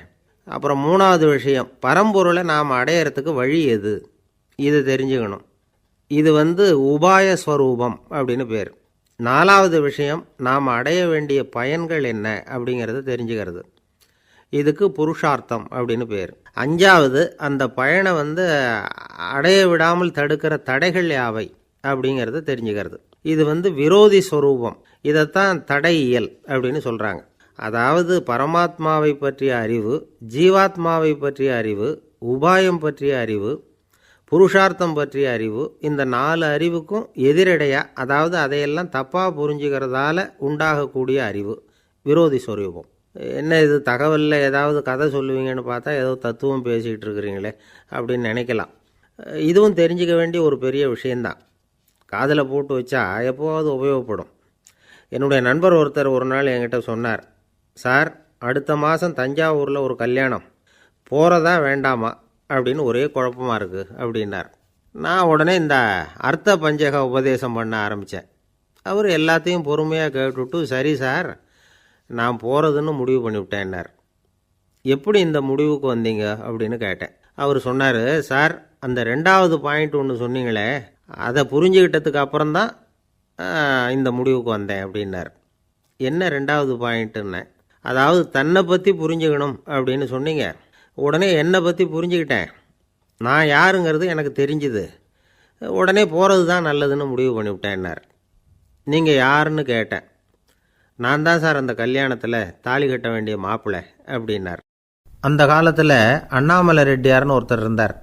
அப்புறம் மூணாவது விஷயம், பரம்பொருளை நாம் அடையிறதுக்கு வழி எது, இதை தெரிஞ்சுக்கணும். இது உபாய ஸ்வரூபம் அப்படின்னு பேர். நாலாவது விஷயம், நாம் அடைய வேண்டிய பயன்கள் என்ன அப்படிங்கிறத தெரிஞ்சுக்கிறது. இதுக்கு புருஷார்த்தம் அப்படின்னு பேர். அஞ்சாவது, அந்த பயனை அடைய விடாமல் தடுக்கிற தடைகள் யாவை அப்படிங்கிறத தெரிஞ்சுக்கிறது. இது விரோதி ஸ்வரூபம். இதைத்தான் தடையியல் அப்படின்னு சொல்கிறாங்க. அதாவது பரமாத்மாவை பற்றிய அறிவு, ஜீவாத்மாவை பற்றிய அறிவு, உபாயம் பற்றிய அறிவு, புருஷார்த்தம் பற்றிய அறிவு, இந்த 4 அறிவுக்கும் எதிரடையாக, அதாவது அதையெல்லாம் தப்பாக புரிஞ்சுக்கிறதால உண்டாகக்கூடிய அறிவு விரோதி ஸ்வரூபம். என்ன இது தகவலில் ஏதாவது கதை சொல்லுவீங்கன்னு பார்த்தா ஏதோ தத்துவம் பேசிகிட்டு இருக்கிறீங்களே அப்படின்னு நினைக்கலாம். இதுவும் தெரிஞ்சுக்க வேண்டிய ஒரு பெரிய விஷயந்தான். காதில் போட்டு வச்சா எப்போவாவது உபயோகப்படும். என்னுடைய நண்பர் ஒருத்தர் ஒரு நாள் என்கிட்ட சொன்னார், சார், அடுத்த மாதம் தஞ்சாவூரில் ஒரு கல்யாணம், போகிறதா வேண்டாமா அப்படின்னு ஒரே குழப்பமாக இருக்குது அப்படின்னார். நான் உடனே இந்த அர்த்த பஞ்சக உபதேசம் பண்ண ஆரம்பித்தேன். அவர் எல்லாத்தையும் பொறுமையாக கேட்டுவிட்டு, சரி சார், நான் போகிறதுன்னு முடிவு பண்ணிவிட்டேன்னார். எப்படி இந்த முடிவுக்கு வந்தீங்க அப்படின்னு கேட்டேன். அவர் சொன்னார், சார், அந்த 2வது பாயிண்ட் ஒன்று சொன்னீங்களே, அதை புரிஞ்சுக்கிட்டதுக்கு அப்புறம்தான் இந்த முடிவுக்கு வந்தேன் அப்படின்னார். என்ன 2வது பாயிண்ட்டுன்னு? அதாவது தன்னை பற்றி புரிஞ்சுக்கணும் அப்படின்னு சொன்னீங்க. உடனே என்னை பற்றி புரிஞ்சுக்கிட்டேன், நான் யாருங்கிறது எனக்கு தெரிஞ்சுது, உடனே போகிறது தான் நல்லதுன்னு முடிவு பண்ணிவிட்டேன்னார். நீங்கள் யாருன்னு கேட்டேன். நான் தான் சார் அந்த கல்யாணத்தில் தாலி கட்ட வேண்டிய மாப்பிள்ளை அப்படின்னார். அந்த காலத்தில் அண்ணாமலை ரெட்டியார்னு ஒருத்தர் இருந்தார்.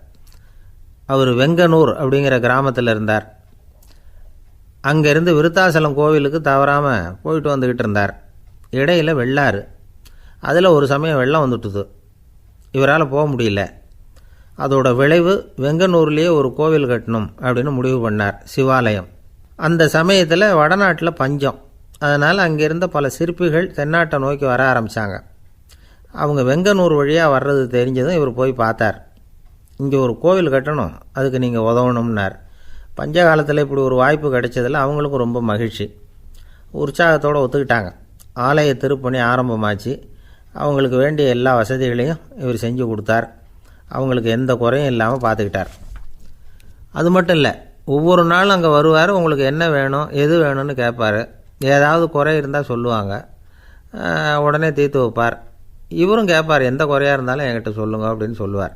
அவர் வெங்கனூர் அப்படிங்கிற கிராமத்தில் இருந்தார். அங்கேருந்து விருத்தாசலம் கோவிலுக்கு தவறாமல் போயிட்டு வந்துக்கிட்டு இருந்தார். இடையில் வெள்ளாறு, அதில் ஒரு சமயம் வெள்ளம் வந்துட்டுது. இவரால் போக முடியல. அதோட விளைவு வெங்கனூர்லேயே ஒரு கோவில் கட்டணும் அப்படின்னு முடிவு பண்ணார், சிவாலயம். அந்த சமயத்தில் வடநாட்டில் பஞ்சம். அதனால் அங்கே இருந்த பல சிற்பிகள் தென்னாட்டை நோக்கி வர ஆரம்பித்தாங்க. அவங்க வெங்கனூர் வழியாக வர்றது தெரிஞ்சதும் இவர் போய் பார்த்தார். இங்கே ஒரு கோவில் கட்டணும், அதுக்கு நீங்கள் உதவணும்னார். பஞ்ச காலத்தில் இப்படி ஒரு வாய்ப்பு கிடைச்சதில் அவங்களுக்கும் ரொம்ப மகிழ்ச்சி. உற்சாகத்தோடு ஒத்துக்கிட்டாங்க. ஆலய திருப்பணி ஆரம்பமாச்சு. அவங்களுக்கு வேண்டிய எல்லா வசதிகளையும் இவர் செஞ்சு கொடுத்தார். அவங்களுக்கு எந்த குறையும் இல்லாமல் பார்த்துக்கிட்டார். அது மட்டும் இல்லை, ஒவ்வொரு நாளும் அங்கே வருவார். உங்களுக்கு என்ன வேணும், எது வேணும்னு கேட்பார். ஏதாவது குறை இருந்தால் சொல்லுவாங்க, உடனே தீர்த்து வைப்பார். இவரும் கேட்பார், எந்த குறையாக இருந்தாலும் என்கிட்ட சொல்லுங்க அப்படின்னு சொல்லுவார்.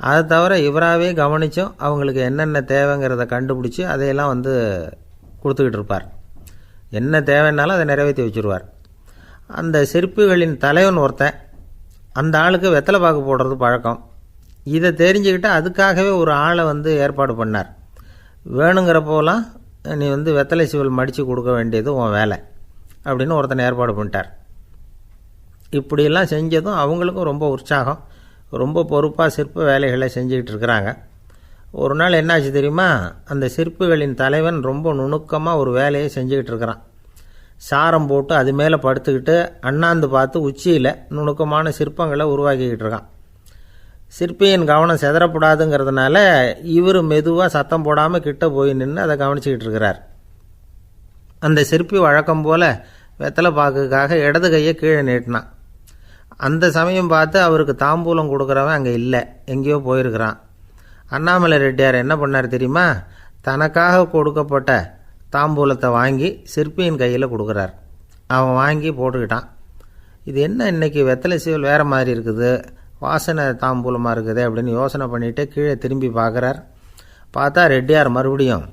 அதை தவிர இவராகவே கவனித்தும் அவங்களுக்கு என்னென்ன தேவைங்கிறத கண்டுபிடிச்சி அதையெல்லாம் கொடுத்துக்கிட்டு இருப்பார். என்ன தேவைன்னாலும் அதை நிறைவேற்றி வச்சுருவார். அந்த சிற்பிகளின் தலைவன் ஒருத்தன், அந்த ஆளுக்கு வெத்தலை பாக்கு போடுறது பழக்கம். இதை தெரிஞ்சுக்கிட்டு அதுக்காகவே ஒரு ஆளை ஏற்பாடு பண்ணார். வேணுங்கிறப்போலாம் நீ வெத்தலை சிவல் மடித்து கொடுக்க வேண்டியது உன் வேலை அப்படின்னு ஒருத்தனை ஏற்பாடு பண்ணிட்டார். இப்படியெல்லாம் செஞ்சதும் அவங்களுக்கும் ரொம்ப உற்சாகம். ரொம்ப பொறுப்பாக சிற்ப வேலைகளை செஞ்சுக்கிட்டு இருக்கிறாங்க. ஒரு நாள் என்னாச்சு தெரியுமா? அந்த சிற்பிகளின் தலைவன் ரொம்ப நுணுக்கமாக ஒரு வேலையை செஞ்சுக்கிட்டு இருக்கிறான். சாரம் போட்டு அது மேலே படுத்துக்கிட்டு அண்ணாந்து பார்த்து உச்சியில் நுணுக்கமான சிற்பங்களை உருவாக்கிக்கிட்டு இருக்கான். சிற்பியின் கவனம் செதறப்படாதுங்கிறதுனால இவர் மெதுவாக சத்தம் போடாமல் கிட்ட போய் நின்று அதை கவனிச்சிக்கிட்டு இருக்கிறார். அந்த சிற்பி வழக்கம் போல் வெத்தலை பாக்குக்காக இடது கையை கீழே நீட்டினான். அந்த சமயம் பார்த்து அவருக்கு தாம்பூலம் கொடுக்குறவன் அங்கே இல்லை, எங்கேயோ போயிருக்கிறான். அண்ணாமலை ரெட்டியார் என்ன பண்ணார் தெரியுமா? தனக்காக கொடுக்கப்பட்ட தாம்பூலத்தை வாங்கி சிற்பியின் கையில் கொடுக்குறார். அவன் வாங்கி போட்டுக்கிட்டான். இது என்ன இன்னைக்கு வெத்தலை சீவல் வேறு மாதிரி இருக்குது, வாசனை தாம்பூலமாக இருக்குது அப்படின்னு யோசனை பண்ணிவிட்டு கீழே திரும்பி பார்க்குறார். பார்த்தா ரெட்டியார் மறுபடியும்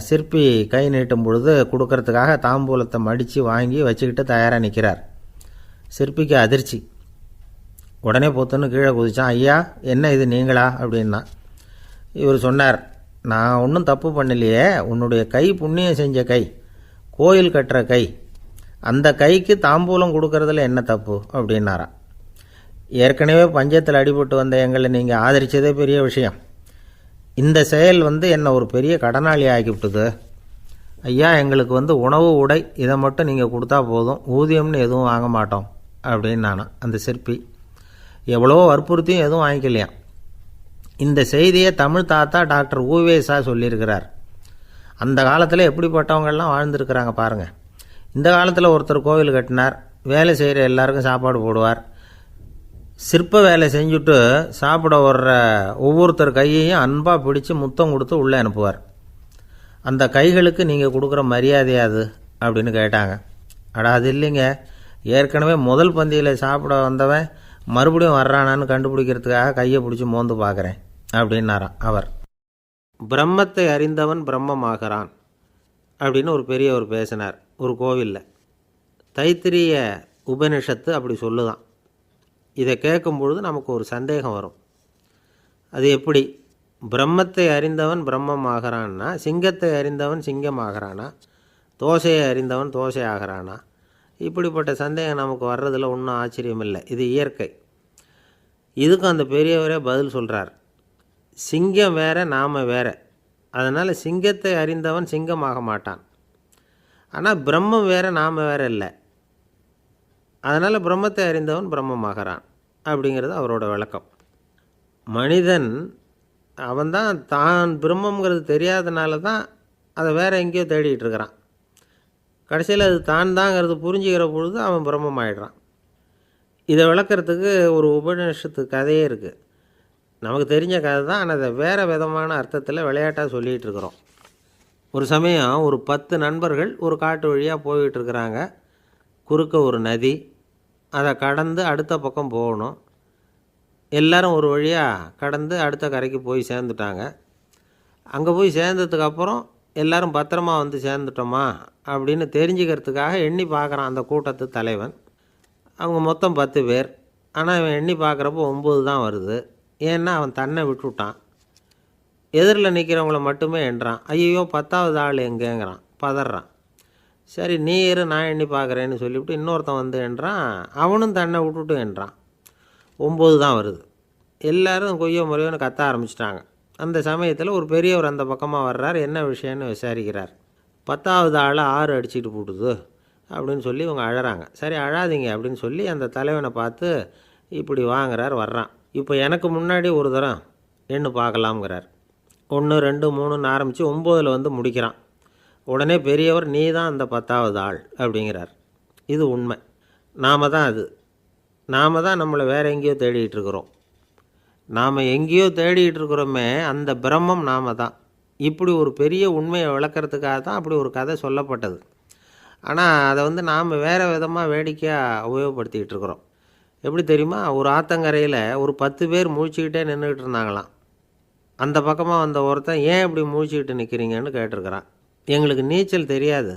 சிற்பி கை நீட்டும் பொழுது கொடுக்கறதுக்காக தாம்பூலத்தை மடித்து வாங்கி வச்சுக்கிட்டு தயாராக நிற்கிறார். சிற்பிக்கு அதிர்ச்சி. உடனே பொத்துன்னு கீழே குதிச்சான். ஐயா, என்ன இது நீங்களா அப்படின்னா. இவர் சொன்னார், நான் ஒன்றும் தப்பு பண்ணலையே, உன்னுடைய கை புண்ணியம் செஞ்ச கை, கோயில் கட்டுற கை, அந்த கைக்கு தாம்பூலம் கொடுக்கறதுல என்ன தப்பு அப்படின்னாராம். ஏற்கனவே பஞ்சத்தில் அடிபட்டு வந்த எங்களை நீங்கள் ஆதரித்ததே பெரிய விஷயம். இந்த செயல் என்னை ஒரு பெரிய கடனாளி ஆகிவிட்டுது. ஐயா, எங்களுக்கு உணவு உடை இதை மட்டும் நீங்கள் கொடுத்தா போதும், ஊதியம்னு எதுவும் வாங்க மாட்டோம் அப்படின்னு நானா. அந்த சிற்பி எவ்வளோ வற்புறுத்தியும் எதுவும் வாங்கிக்கலையாம். இந்த செய்தியை தமிழ் தாத்தா டாக்டர் ஊவேசா சொல்லியிருக்கிறார். அந்த காலத்தில் எப்படிப்பட்டவங்கள்லாம் வாழ்ந்துருக்கிறாங்க பாருங்கள். இந்த காலத்தில் ஒருத்தர் கோவில் கட்டினார், வேலை செய்கிற எல்லாருக்கும் சாப்பாடு போடுவார். சிற்ப வேலை செஞ்சுட்டு சாப்பிட வர்ற ஒவ்வொருத்தர் கையையும் அன்பாக பிடிச்சி முத்தம் கொடுத்து உள்ளே அனுப்புவார். அந்த கைகளுக்கு நீங்கள் கொடுக்குற மரியாதையாது அப்படின்னு கேட்டாங்க. அது இல்லைங்க, ஏற்கனவே முதல் பந்தியில் சாப்பிட வந்தவன் மறுபடியும் வர்றானான்னு கண்டுபிடிக்கிறதுக்காக கையை பிடிச்சி மோந்து பார்க்குறேன் அப்படின்னாராம் அவர். பிரம்மத்தை அறிந்தவன் பிரம்மமாகிறான் அப்படின்னு ஒரு பெரியவர் பேசினார் ஒரு கோவிலில். தைத்திரிய உபனிஷத்து அப்படி சொல்லுதான். இதை கேட்கும் பொழுது நமக்கு ஒரு சந்தேகம் வரும். அது எப்படி? பிரம்மத்தை அறிந்தவன் பிரம்மம் ஆகிறான்னா, சிங்கத்தை அறிந்தவன் சிங்கம் ஆகிறானா, தோசையை அறிந்தவன் தோசை ஆகிறானா? இப்படிப்பட்ட சந்தேகம் நமக்கு வர்றதில் ஒன்றும் ஆச்சரியம் இல்லை. இது இயற்கை. இதுக்கும் அந்த பெரியவரே பதில் சொல்கிறார். சிங்கம் வேற, நாம் வேற. அதனால் சிங்கத்தை அறிந்தவன் சிங்கமாக மாட்டான். ஆனால் பிரம்மம் வேற, நாம் வேற இல்லை. அதனால் பிரம்மத்தை அறிந்தவன் பிரம்மமாகறான் அப்படிங்கிறது அவரோட விளக்கம். மனிதன் அவன்தான் தான் பிரம்மங்கிறது தெரியாதனால தான் அதை வேற எங்கேயோ தேடிகிட்டு இருக்கிறான். கடைசியில் அது தான் தாங்கிறது புரிஞ்சுக்கிற பொழுது அவன் பிரம்மம் ஆகிடுறான். இதை விளக்கிறதுக்கு ஒரு உபநிஷத்து கதையே இருக்குது. நமக்கு தெரிஞ்ச கதை தான், ஆனால் அதை வேறு விதமான அர்த்தத்தில் விளையாட்டாக சொல்லிகிட்டு இருக்கிறோம். ஒரு சமயம் ஒரு 10 நண்பர்கள் ஒரு காட்டு வழியாக போய்கிட்டு இருக்கிறாங்க. குறுக்க ஒரு நதி, அதை கடந்து அடுத்த பக்கம் போகணும். எல்லோரும் ஒரு வழியாக கடந்து அடுத்த கரைக்கு போய் சேர்ந்துட்டாங்க. அங்கே போய் சேர்ந்ததுக்கப்புறம் எல்லோரும் பத்திரமா சேர்ந்துட்டோமா அப்படின்னு தெரிஞ்சுக்கிறதுக்காக எண்ணி பார்க்குறான் அந்த கூட்டத்து தலைவன். அவங்க மொத்தம் 10 பேர். ஆனால் இவன் எண்ணி பார்க்குறப்போ 9 தான் வருது. ஏன்னா அவன் தன்னை விட்டுவிட்டான். எதிரில் நிற்கிறவங்கள மட்டுமே எண்ணுறான். ஐயோ 10வது ஆள் எங்கேங்கிறான், பதறான். சரி நீ இரு, நான் எண்ணி பார்க்குறேன்னு சொல்லிவிட்டு இன்னொருத்தன் எண்ணுறான். அவனும் தன்னை விட்டுட்டு எண்ணுறான். 9 தான் வருது. எல்லோரும் கொய்யோ முறையோன்னு கத்த ஆரம்பிச்சிட்டாங்க. அந்த சமயத்தில் ஒரு பெரியவர் அந்த பக்கமாக வர்றார். என்ன விஷயம்னு விசாரிக்கிறார். 10வது ஆள் 6 அடிச்சுட்டு போட்டுது அப்படின்னு சொல்லி இவங்க அழறாங்க. சரி அழாதீங்க அப்படின்னு சொல்லி அந்த தலைவனை பார்த்து இப்படி வாங்குறார். வர்றான். இப்போ எனக்கு முன்னாடி ஒரு தரம் எண்ணு பார்க்கலாம்ங்கிறார். 1 2 3ன்னு ஆரம்பித்து 9ல் முடிக்கிறான். உடனே பெரியவர் நீ தான் அந்த 10வது ஆள் அப்படிங்கிறார். இது உண்மை, நாம் தான் அது. நாம் தான் நம்மளை வேறு எங்கேயோ தேடிகிட்டு இருக்கிறோம். நாம் எங்கேயோ தேடிகிட்டு இருக்கிறோமே, அந்த பிரம்மம் நாம் தான். இப்படி ஒரு பெரிய உண்மையை விளக்கிறதுக்காக தான் அப்படி ஒரு கதை சொல்லப்பட்டது. ஆனால் அதை நாம் வேறு விதமாக வேடிக்கையாக உபயோகப்படுத்திக்கிட்டு இருக்கிறோம். எப்படி தெரியுமா? ஒரு ஆத்தங்கரையில் ஒரு 10 பேர் முழிச்சுக்கிட்டே நின்றுக்கிட்டு இருந்தாங்களாம். அந்த பக்கமாக வந்த ஒருத்தன், ஏன் இப்படி முழிச்சுக்கிட்டு நிற்கிறீங்கன்னு கேட்டிருக்கிறான். எங்களுக்கு நீச்சல் தெரியாது,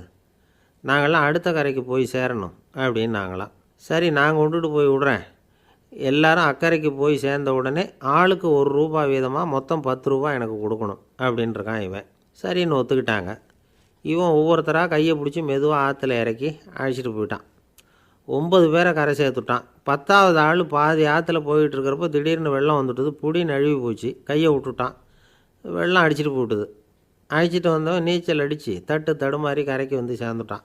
நாங்கள்லாம் அடுத்த கரைக்கு போய் சேரணும் அப்படின்னு நாங்களாம். சரி, நான் கொண்டுட்டு போய் விடுறேன். எல்லாரும் அக்கறைக்கு போய் சேர்ந்த உடனே ஆளுக்கு ₹1 வீதமாக மொத்தம் ₹10 எனக்கு கொடுக்கணும் அப்படின்ட்டுருக்கான் இவன். சரின்னு ஒத்துக்கிட்டாங்க. இவன் ஒவ்வொருத்தராக கையை பிடிச்சி மெதுவாக ஆற்றுல இறக்கி அழைச்சிட்டு போயிட்டான். 9 பேரை கரை சேர்த்துட்டான். 10ஆவது ஆள் பாதி ஆற்றுல போயிட்டு இருக்கிறப்போ திடீர்னு வெள்ளம் வந்துட்டுது. புடி நழுவி போச்சு. கையை விட்டுட்டான். வெள்ளம் அடிச்சிட்டு போட்டுது. அழைச்சிட்டு வந்தவன் நீச்சல் அடித்து தடுமாறி கரைக்கு வந்து சேர்ந்துட்டான்.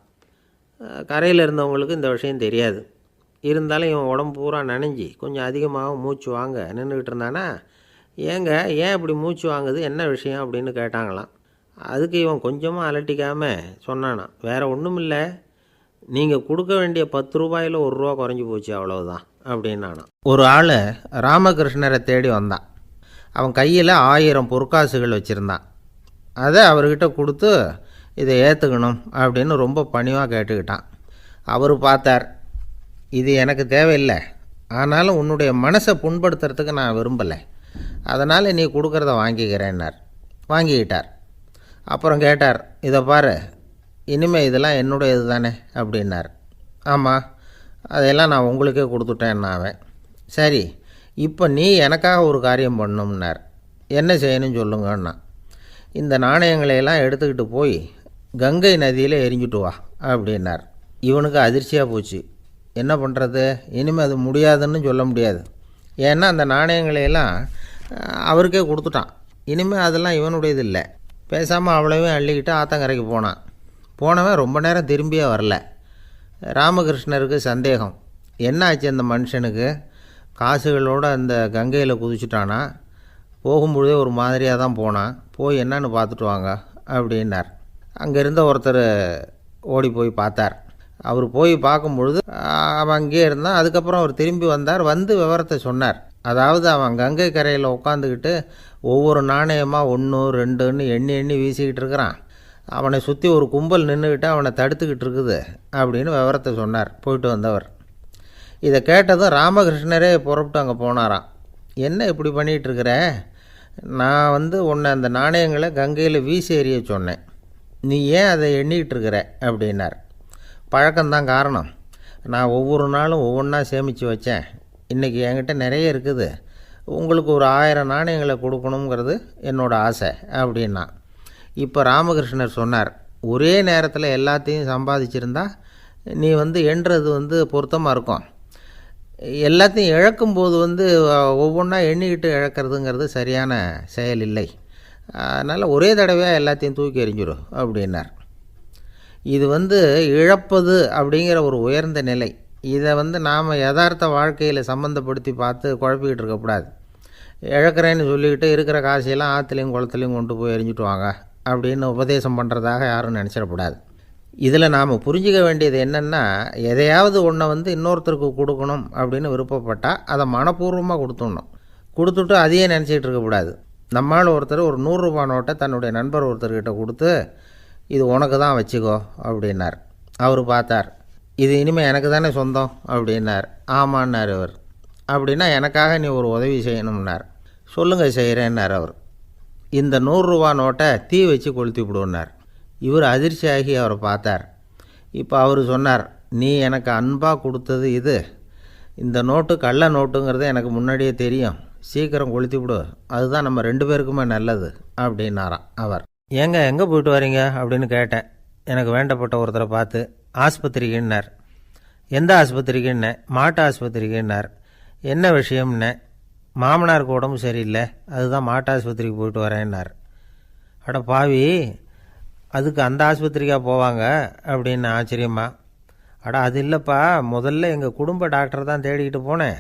கரையில் இருந்தவங்களுக்கு இந்த விஷயம் தெரியாது. இருந்தாலும் இவன் உடம்பு பூரா நனைஞ்சி கொஞ்சம் அதிகமாக மூச்சு வாங்க நின்றுக்கிட்டு இருந்தானா, ஏன் இப்படி மூச்சு வாங்குது, என்ன விஷயம் அப்படின்னு கேட்டாங்களாம். அதுக்கு இவன் கொஞ்சமாக அலட்டிக்காமல் சொன்னானா, வேறு ஒன்றும் இல்லை, நீங்கள் கொடுக்க வேண்டிய ₹10 ₹1 குறைஞ்சி போச்சு, அவ்வளவுதான் அப்படின்னானா. ஒரு ஆள் ராமகிருஷ்ணரை தேடி வந்தான். அவன் கையில் 1000 பொற்காசுகள் வச்சுருந்தான். அதை அவர்கிட்ட கொடுத்து இதை ஏற்றுக்கணும் அப்படின்னு ரொம்ப பணிவாக கேட்டுக்கிட்டான். அவர் பார்த்தார், இது எனக்கு தேவையில்லை, ஆனாலும் உன்னுடைய மனசை புண்படுத்துறதுக்கு நான் விரும்பலை, அதனால் நீ கொடுக்குறத வாங்கிக்கிறேன்னார். வாங்கிக்கிட்டார். அப்புறம் கேட்டார், இதை பாரு, இனிமேல் இதெல்லாம் என்னுடையது தானே அப்படின்னார். ஆமாம், அதையெல்லாம் நான் உங்களுக்கே கொடுத்துட்டேன்னா அவன். சரி, இப்போ நீ எனக்காக ஒரு காரியம் பண்ணணும்னார். என்ன செய்யணும்னு சொல்லுங்கன்னா, இந்த நாணயங்களையெல்லாம் எடுத்துக்கிட்டு போய் கங்கை நதியில் எரிஞ்சுட்டு வா அப்படின்னார். இவனுக்கு அதிர்ச்சியாக போச்சு. என்ன பண்ணுறது, இனிமேல் அது முடியாதுன்னு சொல்ல முடியாது. ஏன்னா அந்த நாணயங்களையெல்லாம் அவருக்கே கொடுத்துட்டான். இனிமேல் அதெல்லாம் இவனுடையது இல்லை. பேசாமல் அவ்வளவையும் அள்ளிக்கிட்டு ஆத்தங்கரைக்கு போனான். போனவன் ரொம்ப நேரம் திரும்பியே வரல. ராமகிருஷ்ணருக்கு சந்தேகம், என்ன ஆச்சு அந்த மனுஷனுக்கு, காசுகளோடு அந்த கங்கையில் குதிச்சுட்டானா, போகும்பொழுதே ஒரு மாதிரியாக தான் போனான், போய் என்னன்னு பார்த்துட்டு வாங்க அப்படின்னார். அங்கே இருந்த ஒருத்தர் ஓடி போய் பார்த்தார். அவர் போய் பார்க்கும்பொழுது அவன் அங்கேயே இருந்தான். அதுக்கப்புறம் அவர் திரும்பி வந்தார். வந்து விவரத்தை சொன்னார். அதாவது அவன் கங்கை கரையில் உட்காந்துக்கிட்டு ஒவ்வொரு நாணயமாக 1 2ன்னு எண்ணி வீசிக்கிட்டு இருக்கிறான். அவனை சுற்றி ஒரு கும்பல் நின்றுக்கிட்டு அவனை தடுத்துக்கிட்டு இருக்குது அப்படின்னு விவரத்தை சொன்னார் போயிட்டு வந்தவர். இதை கேட்டதும் ராமகிருஷ்ணரே புறப்பட்டு அங்கே போனாராம். என்ன இப்படி பண்ணிகிட்ருக்கிற, நான் உன்னை அந்த நாணயங்களை கங்கையில் வீசி எறிய சொன்னேன், நீ ஏன் அதை எண்ணிக்கிட்டு இருக்கிற அப்படின்னார். பழக்கம்தான் காரணம், நான் ஒவ்வொரு நாளும் ஒவ்வொன்றா சேமித்து வச்சேன். இன்றைக்கி என்கிட்ட நிறைய இருக்குது, உங்களுக்கு ஒரு 1000 நாணயங்களை கொடுக்கணுங்கிறது என்னோடய ஆசை அப்படின்னா. இப்போ ராமகிருஷ்ணர் சொன்னார், ஒரே நேரத்தில் எல்லாத்தையும் சம்பாதிச்சிருந்தா நீ எண்ணுறது பொருத்தமாக இருக்கும். எல்லாத்தையும் இழக்கும்போது ஒவ்வொன்றா எண்ணிக்கிட்டு இழக்கிறதுங்கிறது சரியான செயல் இல்லை. அதனால் ஒரே தடவையாக எல்லாத்தையும் தூக்கி எறிஞ்சிடும் அப்படின்னார். இது இழப்பது அப்படிங்கிற ஒரு உயர்ந்த நிலை. இதை நாம் யதார்த்த வாழ்க்கையில் சம்மந்தப்படுத்தி பார்த்து குழப்பிக்கிட்டு இருக்கக்கூடாது. இழக்கிறேன்னு சொல்லிக்கிட்டு இருக்கிற காசையெல்லாம் ஆற்றுலையும் குளத்துலையும் கொண்டு போய் எரிஞ்சிட்டு வாங்க அப்படின்னு உபதேசம் பண்ணுறதாக யாரும் நினச்சிடக்கூடாது. இதில் நாம் புரிஞ்சிக்க வேண்டியது என்னென்னா, எதையாவது ஒன்றை இன்னொருத்தருக்கு கொடுக்கணும் அப்படின்னு விருப்பப்பட்டால் அதை மனப்பூர்வமாக கொடுத்துடணும். கொடுத்துட்டு அதையே நினச்சிக்கிட்டு இருக்கக்கூடாது. நம்மால் ஒருத்தர் ஒரு ₹100 நோட்டை தன்னுடைய நண்பர் ஒருத்தர்கிட்ட கொடுத்து, இது உனக்கு தான் வச்சுக்கோ அப்படின்னார். அவர் பார்த்தார், இது இனிமேல் எனக்கு தானே சொந்தம் அப்படின்னார். ஆமான்னார் அவர். அப்படின்னா எனக்காக நீ ஒரு உதவி செய்யணும்னார். சொல்லுங்கள் செய்கிறேன்னார் அவர். இந்த ₹100 நோட்டை தீ வச்சு கொளுத்தி விடுன்னார். இவர் அதிர்ச்சியாகி அவரை பார்த்தார். இப்போ அவர் சொன்னார், நீ எனக்கு அன்பாக கொடுத்தது இது, இந்த நோட்டு கள்ள நோட்டுங்கிறது எனக்கு முன்னாடியே தெரியும், சீக்கிரம் கொளுத்தி விடு, அதுதான் நம்ம 2 பேருக்குமே நல்லது அப்படின்னாராம் அவர். ஏங்க எங்கே போயிட்டு வரீங்க அப்படின்னு கேட்டேன். எனக்கு வேண்டப்பட்ட ஒருத்தரை பார்த்து. ஆஸ்பத்திரிக்குன்னார். எந்த ஆஸ்பத்திரிக்குன்னே? மாட்டு ஆஸ்பத்திரிக்குன்னார். என்ன விஷயம்னே? மாமனாருக்கு உடம்பு சரியில்லை, அதுதான் மாட்டு ஆஸ்பத்திரிக்கு போயிட்டு வரேன்னார். அட பாவி, அதுக்கு அந்த ஆஸ்பத்திரிக்காக போவாங்க அப்படின்னு ஆச்சரியமா. அட அது இல்லைப்பா, முதல்ல எங்கள் குடும்ப டாக்டர் தான் தேடிக்கிட்டு போனேன்.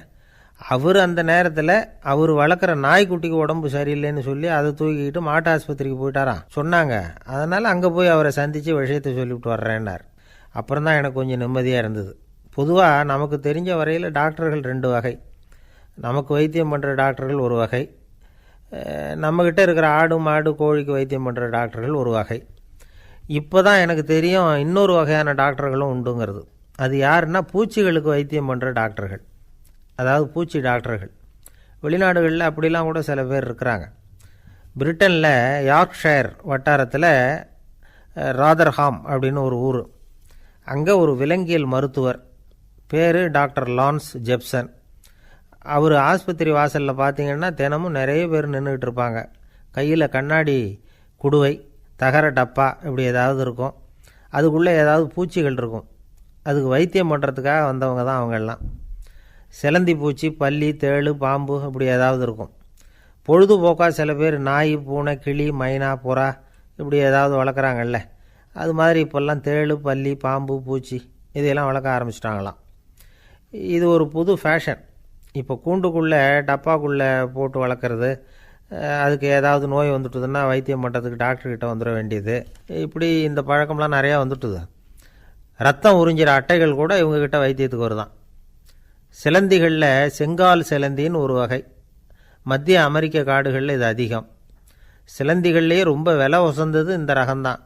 அவர் அந்த நேரத்தில் அவர் வளர்க்குற நாய்க்குட்டிக்கு உடம்பு சரியில்லைன்னு சொல்லி அதை தூக்கிக்கிட்டு மாட்டு ஆஸ்பத்திரிக்கு போயிட்டாராம் சொன்னாங்க. அதனால் அங்கே போய் அவரை சந்தித்து விஷயத்தை சொல்லிவிட்டு வர்றேன்னார். அப்புறம் தான் எனக்கு கொஞ்சம் நிம்மதியாக இருந்தது. பொதுவாக நமக்கு தெரிஞ்ச வரையில் டாக்டர்கள் 2 வகை. நமக்கு வைத்தியம் பண்ணுற டாக்டர்கள் ஒரு வகை, நம்மக்கிட்ட இருக்கிற ஆடு மாடு கோழிக்கு வைத்தியம் பண்ணுற டாக்டர்கள் ஒரு வகை. இப்போ தான் எனக்கு தெரியும் இன்னொரு வகையான டாக்டர்களும் உண்டுங்கிறது. அது யாருன்னா பூச்சிகளுக்கு வைத்தியம் பண்ணுற டாக்டர்கள், அதாவது பூச்சி டாக்டர்கள். வெளிநாடுகளில் அப்படிலாம் கூட சில பேர் இருக்கிறாங்க. பிரிட்டனில் யார்க்ஷயர் வட்டாரத்தில் ராதர்ஹாம் அப்படின்னு ஒரு ஊர். அங்கே ஒரு விலங்கியல் மருத்துவர் பேர் டாக்டர் லான்ஸ் ஜெப்சன். அவர் ஆஸ்பத்திரி வாசலில் பார்த்தீங்கன்னா தினமும் நிறைய பேர் நின்றுக்கிட்டு இருப்பாங்க. கையில் கண்ணாடி குடுவை, தகர டப்பா இப்படி ஏதாவது இருக்கும். அதுக்குள்ளே ஏதாவது பூச்சிகள் இருக்கும். அதுக்கு வைத்தியம் பண்ணுறதுக்காக வந்தவங்க தான் அவங்கெல்லாம். சிலந்தி பூச்சி, பல்லி, தேளு, பாம்பு இப்படி ஏதாவது இருக்கும். பொழுதுபோக்காக சில பேர் நாய், பூனை, கிளி, மைனா, புறா இப்படி ஏதாவது வளர்க்குறாங்கல்ல, அது மாதிரி இப்போல்லாம் தேளு, பல்லி, பாம்பு, பூச்சி இதையெல்லாம் வளர்க்க ஆரம்பிச்சிட்டாங்களாம். இது ஒரு புது ஃபேஷன். இப்போ கூண்டுக்குள்ளே டப்பாக்குள்ளே போட்டு வளர்க்குறது, அதுக்கு ஏதாவது நோய் வந்துட்டுதுன்னா வைத்தியம் பண்ணுறதுக்கு டாக்டர்கிட்ட வந்துட வேண்டியது, இப்படி இந்த பழக்கம்லாம் நிறையா வந்துட்டுது. ரத்தம் உறிஞ்சிற அட்டைகள் கூட இவங்ககிட்ட வைத்தியத்துக்கு வருதான். சிலந்திகளில் செங்கால் சிலந்தின்னு ஒரு வகை. மத்திய அமெரிக்க காடுகளில் இது அதிகம். சிலந்திகள்லேயே ரொம்ப விலை உசந்தது இந்த ரகம்தான்.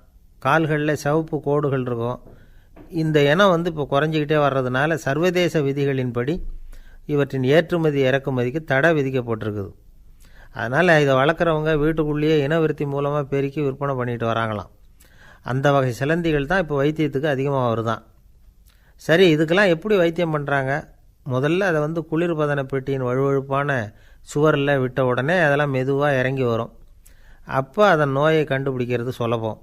கால்களில் சிவப்பு கோடுகள் இருக்கும். இந்த இனம் இப்போ குறைஞ்சிக்கிட்டே வர்றதுனால சர்வதேச விதிகளின்படி இவற்றின் ஏற்றுமதி இறக்குமதிக்கு தடை விதிக்கப்பட்டிருக்குது. அதனால் இதை வளர்க்குறவங்க வீட்டுக்குள்ளேயே இனவிருத்தி மூலமாக பெருக்கி விற்பனை பண்ணிட்டு வராங்களாம். அந்த வகை சிலந்திகள் தான் இப்போ வைத்தியத்துக்கு அதிகமாக வருதான். சரி, இதுக்கெல்லாம் எப்படி வைத்தியம் பண்ணுறாங்க? முதல்ல அதை குளிர்பதன பெட்டியின் வழுவழுப்பான சுவரில் விட்ட உடனே அதெல்லாம் மெதுவாக இறங்கி வரும். அப்போ அதன் நோயை கண்டுபிடிக்கிறது சுலபம்.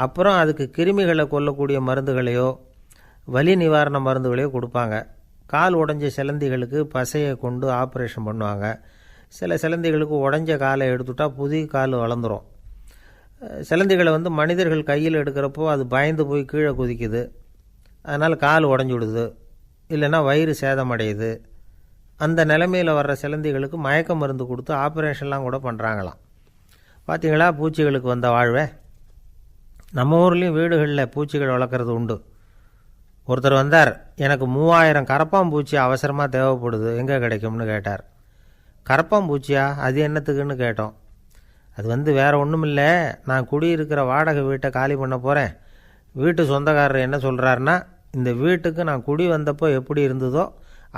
அப்புறம் அதுக்கு கிருமிகளை கொல்லக்கூடிய மருந்துகளையோ வலி நிவாரண மருந்துகளையோ கொடுப்பாங்க. கால் உடைஞ்ச சிலந்திகளுக்கு பசையை கொண்டு ஆப்ரேஷன் பண்ணுவாங்க. சில சிலந்திகளுக்கு உடைஞ்ச காலை எடுத்துட்டா புதிய கால் வளர்ந்துடும். சிலந்திகளை மனிதர்கள் கையில் எடுக்கிறப்போ அது பயந்து போய் கீழே குதிக்குது. அதனால் கால் உடஞ்சி விடுது, இல்லைன்னா வயிறு சேதமடையுது. அந்த நிலைமையில் வர்ற சிலந்திகளுக்கு மயக்க மருந்து கொடுத்து ஆப்ரேஷன்லாம் கூட பண்ணுறாங்களாம். பார்த்தீங்களா பூச்சிகளுக்கு வந்த வாழ்வே. நம்ம ஊர்லேயும் வீடுகளில் பூச்சிகள் வளர்க்குறது உண்டு. ஒருத்தர் வந்தார், எனக்கு 3000 கரப்பாம்பூச்சி அவசரமாக தேவைப்படுது, எங்கே கிடைக்கும்னு கேட்டார். கரப்பாம்பூச்சியா, அது என்னத்துக்குன்னு கேட்டோம். அது வேறு ஒன்றும் இல்லை, நான் குடியிருக்கிற வாடகை வீட்டை காலி பண்ண போகிறேன். வீட்டு சொந்தக்காரர் என்ன சொல்கிறாருன்னா, இந்த வீட்டுக்கு நான் குடி வந்தப்போ எப்படி இருந்ததோ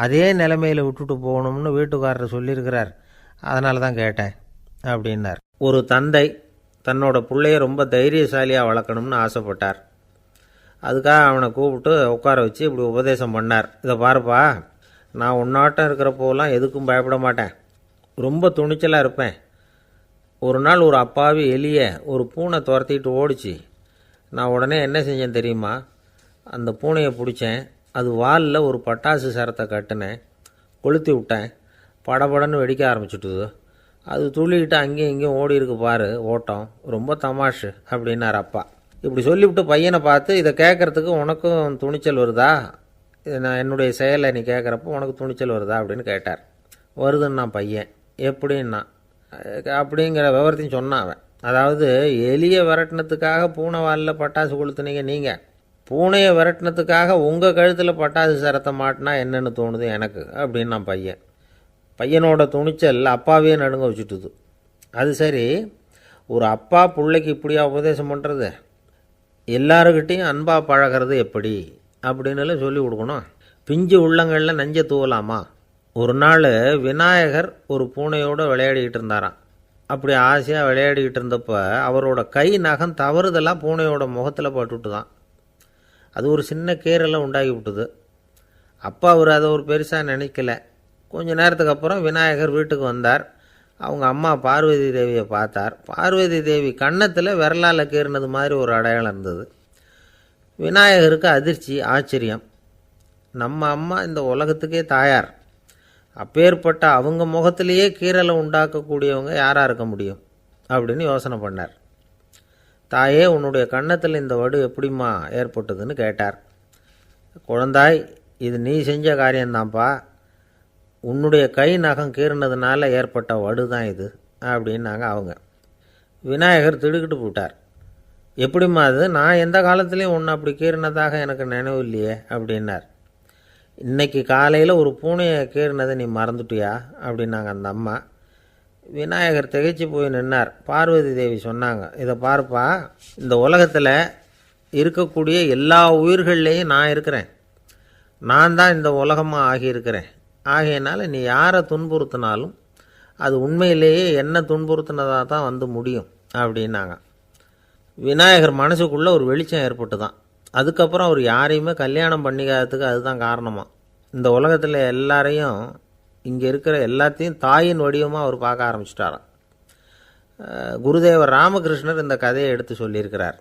அதே நிலைமையில் விட்டுட்டு போகணும்னு வீட்டுக்காரர் சொல்லியிருக்கிறார், அதனால தான் கேட்டேன் அப்படின்னார். ஒரு தந்தை தன்னோட பிள்ளைய ரொம்ப தைரியசாலியாக வளர்க்கணும்னு ஆசைப்பட்டார். அதுக்காக அவனை கூப்பிட்டு உட்கார வச்சு இப்படி உபதேசம் பண்ணார். இதை பாருப்பா, நான் உன்னாட்டம் இருக்கிறப்போலாம் எதுக்கும் பயப்பட மாட்டேன், ரொம்ப துணிச்சலாக இருப்பேன். ஒரு நாள் ஒரு அப்பாவி எலியை ஒரு பூனை துரத்திட்டு ஓடிச்சு. நான் உடனே என்ன செஞ்சேன் தெரியுமா? அந்த பூனையை பிடிச்சேன், அது வாலில் ஒரு பட்டாசு சரத்தை கட்டினேன், கொளுத்தி விட்டேன். படபடன்னு வெடிக்க ஆரம்பிச்சுட்டுது. அது துள்ளிக்கிட்டு அங்கேயும் இங்கேயும் ஓடி இருக்கு பாரு ஓட்டம், ரொம்ப தமாஷு அப்படின்னார் அப்பா. இப்படி சொல்லிவிட்டு பையனை பார்த்து, இதை கேட்குறதுக்கு உனக்கும் துணிச்சல் வருதா? நான் என்னுடைய செயலை நீ கேட்குறப்போ உனக்கு துணிச்சல் வருதா அப்படின்னு கேட்டார். வருதுன்னா பையன். எப்படின்னா அப்படிங்கிற விவரத்தையும் சொன்னான் அவன். அதாவது எலியை விரட்டினத்துக்காக பூனை வாலில் பட்டாசு கொளுத்துனீங்க நீங்கள், பூனையை விரட்டினத்துக்காக உங்கள் கழுத்தில் பட்டாசு சரத்தை மாட்டினா என்னென்னு தோணுது எனக்கு அப்படின்னு நான் பையன். பையனோட துணிச்சல் அப்பாவே நடுங்க வச்சுட்டுது. அது சரி, ஒரு அப்பா பிள்ளைக்கு இப்படியா உபதேசம் பண்ணுறது? எல்லாருக்கிட்டையும் அன்பாக பழகிறது எப்படி அப்படின்னு சொல்லி கொடுக்கணும். பிஞ்சு உள்ளங்களில் நஞ்சை தூவலாமா? ஒரு நாள் விநாயகர் ஒரு பூனையோடு விளையாடிக்கிட்டு இருந்தாராம். அப்படி ஆசையாக விளையாடிக்கிட்டு இருந்தப்போ அவரோட கை நகம் தவறுதெல்லாம் பூனையோட முகத்தில் பட்டுட்டு தான். அது ஒரு சின்ன கீறலை உண்டாகி விட்டுது. அப்பா அவர் அதை ஒரு பெருசாக நினைக்கல. கொஞ்ச நேரத்துக்கு அப்புறம் விநாயகர் வீட்டுக்கு வந்தார். அவங்க அம்மா பார்வதி தேவியை பார்த்தார். பார்வதி தேவி கன்னத்தில் விரலால் கீறினது மாதிரி ஒரு அடையாளம் இருந்தது. விநாயகருக்கு அதிர்ச்சி, ஆச்சரியம். நம்ம அம்மா இந்த உலகத்துக்கே தாயார், அப்பேற்பட்ட அவங்க முகத்திலேயே கீறலை உண்டாக்கக்கூடியவங்க யாராக இருக்க முடியும் அப்படின்னு யோசனை பண்ணார். தாயே, உன்னுடைய கன்னத்தில் இந்த வடு எப்படிம்மா ஏற்பட்டதுன்னு கேட்டார். குழந்தாய், இது நீ செஞ்ச காரியம்தான்ப்பா, உன்னுடைய கை நகம் கீறினதுனால ஏற்பட்ட வடு தான் இது அப்படின்னாங்க அவங்க. விநாயகர் திடுக்கிட்டு போட்டார். எப்படிம்மா அது? நான் எந்த காலத்துலேயும் ஒன்று அப்படி கீறினதாக எனக்கு நினைவு இல்லையே அப்படின்னார். இன்னைக்கு காலையில் ஒரு பூனையை கீறினதை நீ மறந்துட்டியா அப்படின்னாங்க அந்த அம்மா. விநாயகர் திகைச்சு போய் நின்னார். பார்வதி தேவி சொன்னாங்க, இதை பார்ப்பா, இந்த உலகத்தில் இருக்கக்கூடிய எல்லா உயிர்கள்லேயும் நான் இருக்கிறேன். நான் தான் இந்த உலகமாக ஆகியிருக்கிறேன். ஆகையினால நீ யாரை துன்புறுத்தினாலும் அது உண்மையிலேயே என்ன துன்புறுத்தினதாக தான் வந்து முடியும் அப்படின்னாங்க. விநாயகர் மனசுக்குள்ளே ஒரு வெளிச்சம் ஏற்பட்டு தான். அதுக்கப்புறம் அவர் யாரையுமே கல்யாணம் பண்ணிக்காததுக்கு அதுதான் காரணமாக. இந்த உலகத்தில் எல்லாரையும், இங்கே இருக்கிற எல்லாத்தையும் தாயின் வடிவமாக அவர் பார்க்க ஆரம்பிச்சிட்டாராம். குருதேவர் ராமகிருஷ்ணர் இந்த கதையை எடுத்து சொல்லியிருக்கிறார்.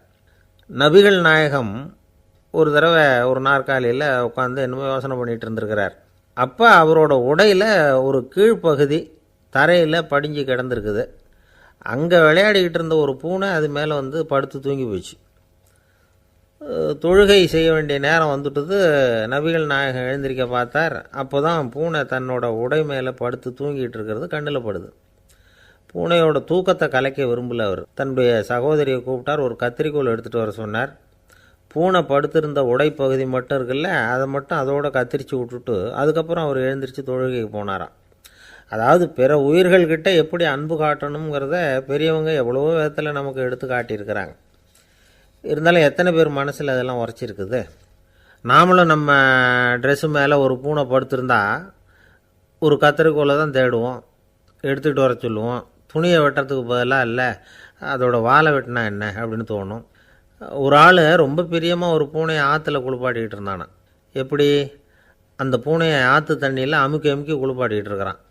நபிகள் நாயகம் ஒரு தடவை ஒரு நாற்காலியில் உட்காந்து என்னமோ யோசனை பண்ணிகிட்டு இருந்திருக்கிறார். அப்போ அவரோட உடையில் ஒரு கீழ்ப்பகுதி தரையில் படிஞ்சு கிடந்திருக்குது. அங்கே விளையாடிக்கிட்டு இருந்த ஒரு பூனை அது மேலே வந்து படுத்து தூங்கி போச்சு. தொழுகை செய்ய வேண்டிய நேரம் வந்துட்டது. நபிகள் நாயகம் எழுந்திருக்க பார்த்தார். அப்போ தான் பூனை தன்னோட உடை மேலே படுத்து தூங்கிட்டு இருக்கிறது கண்ணில் படுது. பூனையோட தூக்கத்தை கலைக்க விரும்பல அவர். தன்னுடைய சகோதரியை கூப்பிட்டார். ஒரு கத்திரிக்கோள் எடுத்துகிட்டு வர சொன்னார். பூனை படுத்திருந்த உடைப்பகுதி மட்டும் இருக்குல்ல, அதை மட்டும் அதோட கத்திரிச்சு விட்டுட்டு அதுக்கப்புறம் அவர் எழுந்திரிச்சு தொழுகைக்கு போனாராம். அதாவது பிற உயிர்கள்கிட்ட எப்படி அன்பு காட்டணுங்கிறத பெரியவங்க எவ்வளவோ விதத்தில் நமக்கு எடுத்து காட்டியிருக்கிறாங்க. இருந்தாலும் எத்தனை பேர் மனசில் அதெல்லாம் உரைச்சிருக்குது. நாமளும் நம்ம ட்ரெஸ்ஸு மேலே ஒரு பூனை படுத்திருந்தா ஒரு கத்திரிக்கோலை தான் தேடுவோம், எடுத்துக்கிட்டு வர சொல்லுவோம். துணியை வெட்டுறதுக்கு பதிலாக இல்லை அதோட வாழை வெட்டினா என்ன அப்படின்னு தோணும். ஒரு ஆள் ரொம்ப பிரியமாக ஒரு பூனையை ஆற்றுல குளிப்பாட்டிக்கிட்டு இருந்தானா. எப்படி? அந்த பூனையை ஆற்று தண்ணியில் அமுக்கி அமுக்கி குளிப்பாட்டிக்கிட்டு இருக்கிறான்.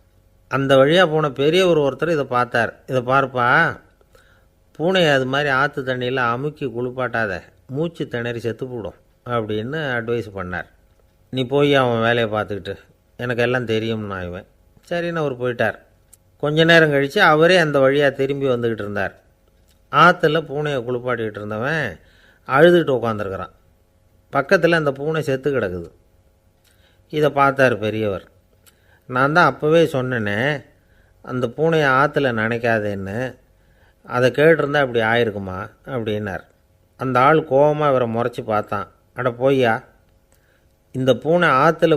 அந்த வழியாக போன பெரியவர் ஒருத்தர் இதை பார்த்தார். இதை பார்ப்பா, பூனையை அது மாதிரி ஆற்று தண்ணியில் அமுக்கி குளிப்பாட்டாத, மூச்சு திணறி செத்து போடும் அப்படின்னு அட்வைஸ் பண்ணார். நீ போய் அவன் வேலையை பார்த்துக்கிட்டு, எனக்கு எல்லாம் தெரியும்னா இவன். சரின்னு அவர் போயிட்டார். கொஞ்ச நேரம் கழித்து அவரே அந்த வழியாக திரும்பி வந்துக்கிட்டு இருந்தார். ஆற்றுல பூனையை குளிப்பாட்டிக்கிட்டு இருந்தவன் அழுதுகிட்டு உட்காந்துருக்கிறான். பக்கத்தில் அந்த பூனை செத்து கிடக்குது. இதை பார்த்தார் பெரியவர். நான் தான் அப்போவே சொன்னேனே அந்த பூனையை ஆற்றுல நினைக்காதேன்னு, அதை கேட்டிருந்தா இப்படி ஆயிருக்குமா அப்படின்னார். அந்த ஆள் கோபமாக இவரை முறைச்சி பார்த்தான். அட போய்யா, இந்த பூனை ஆற்றுல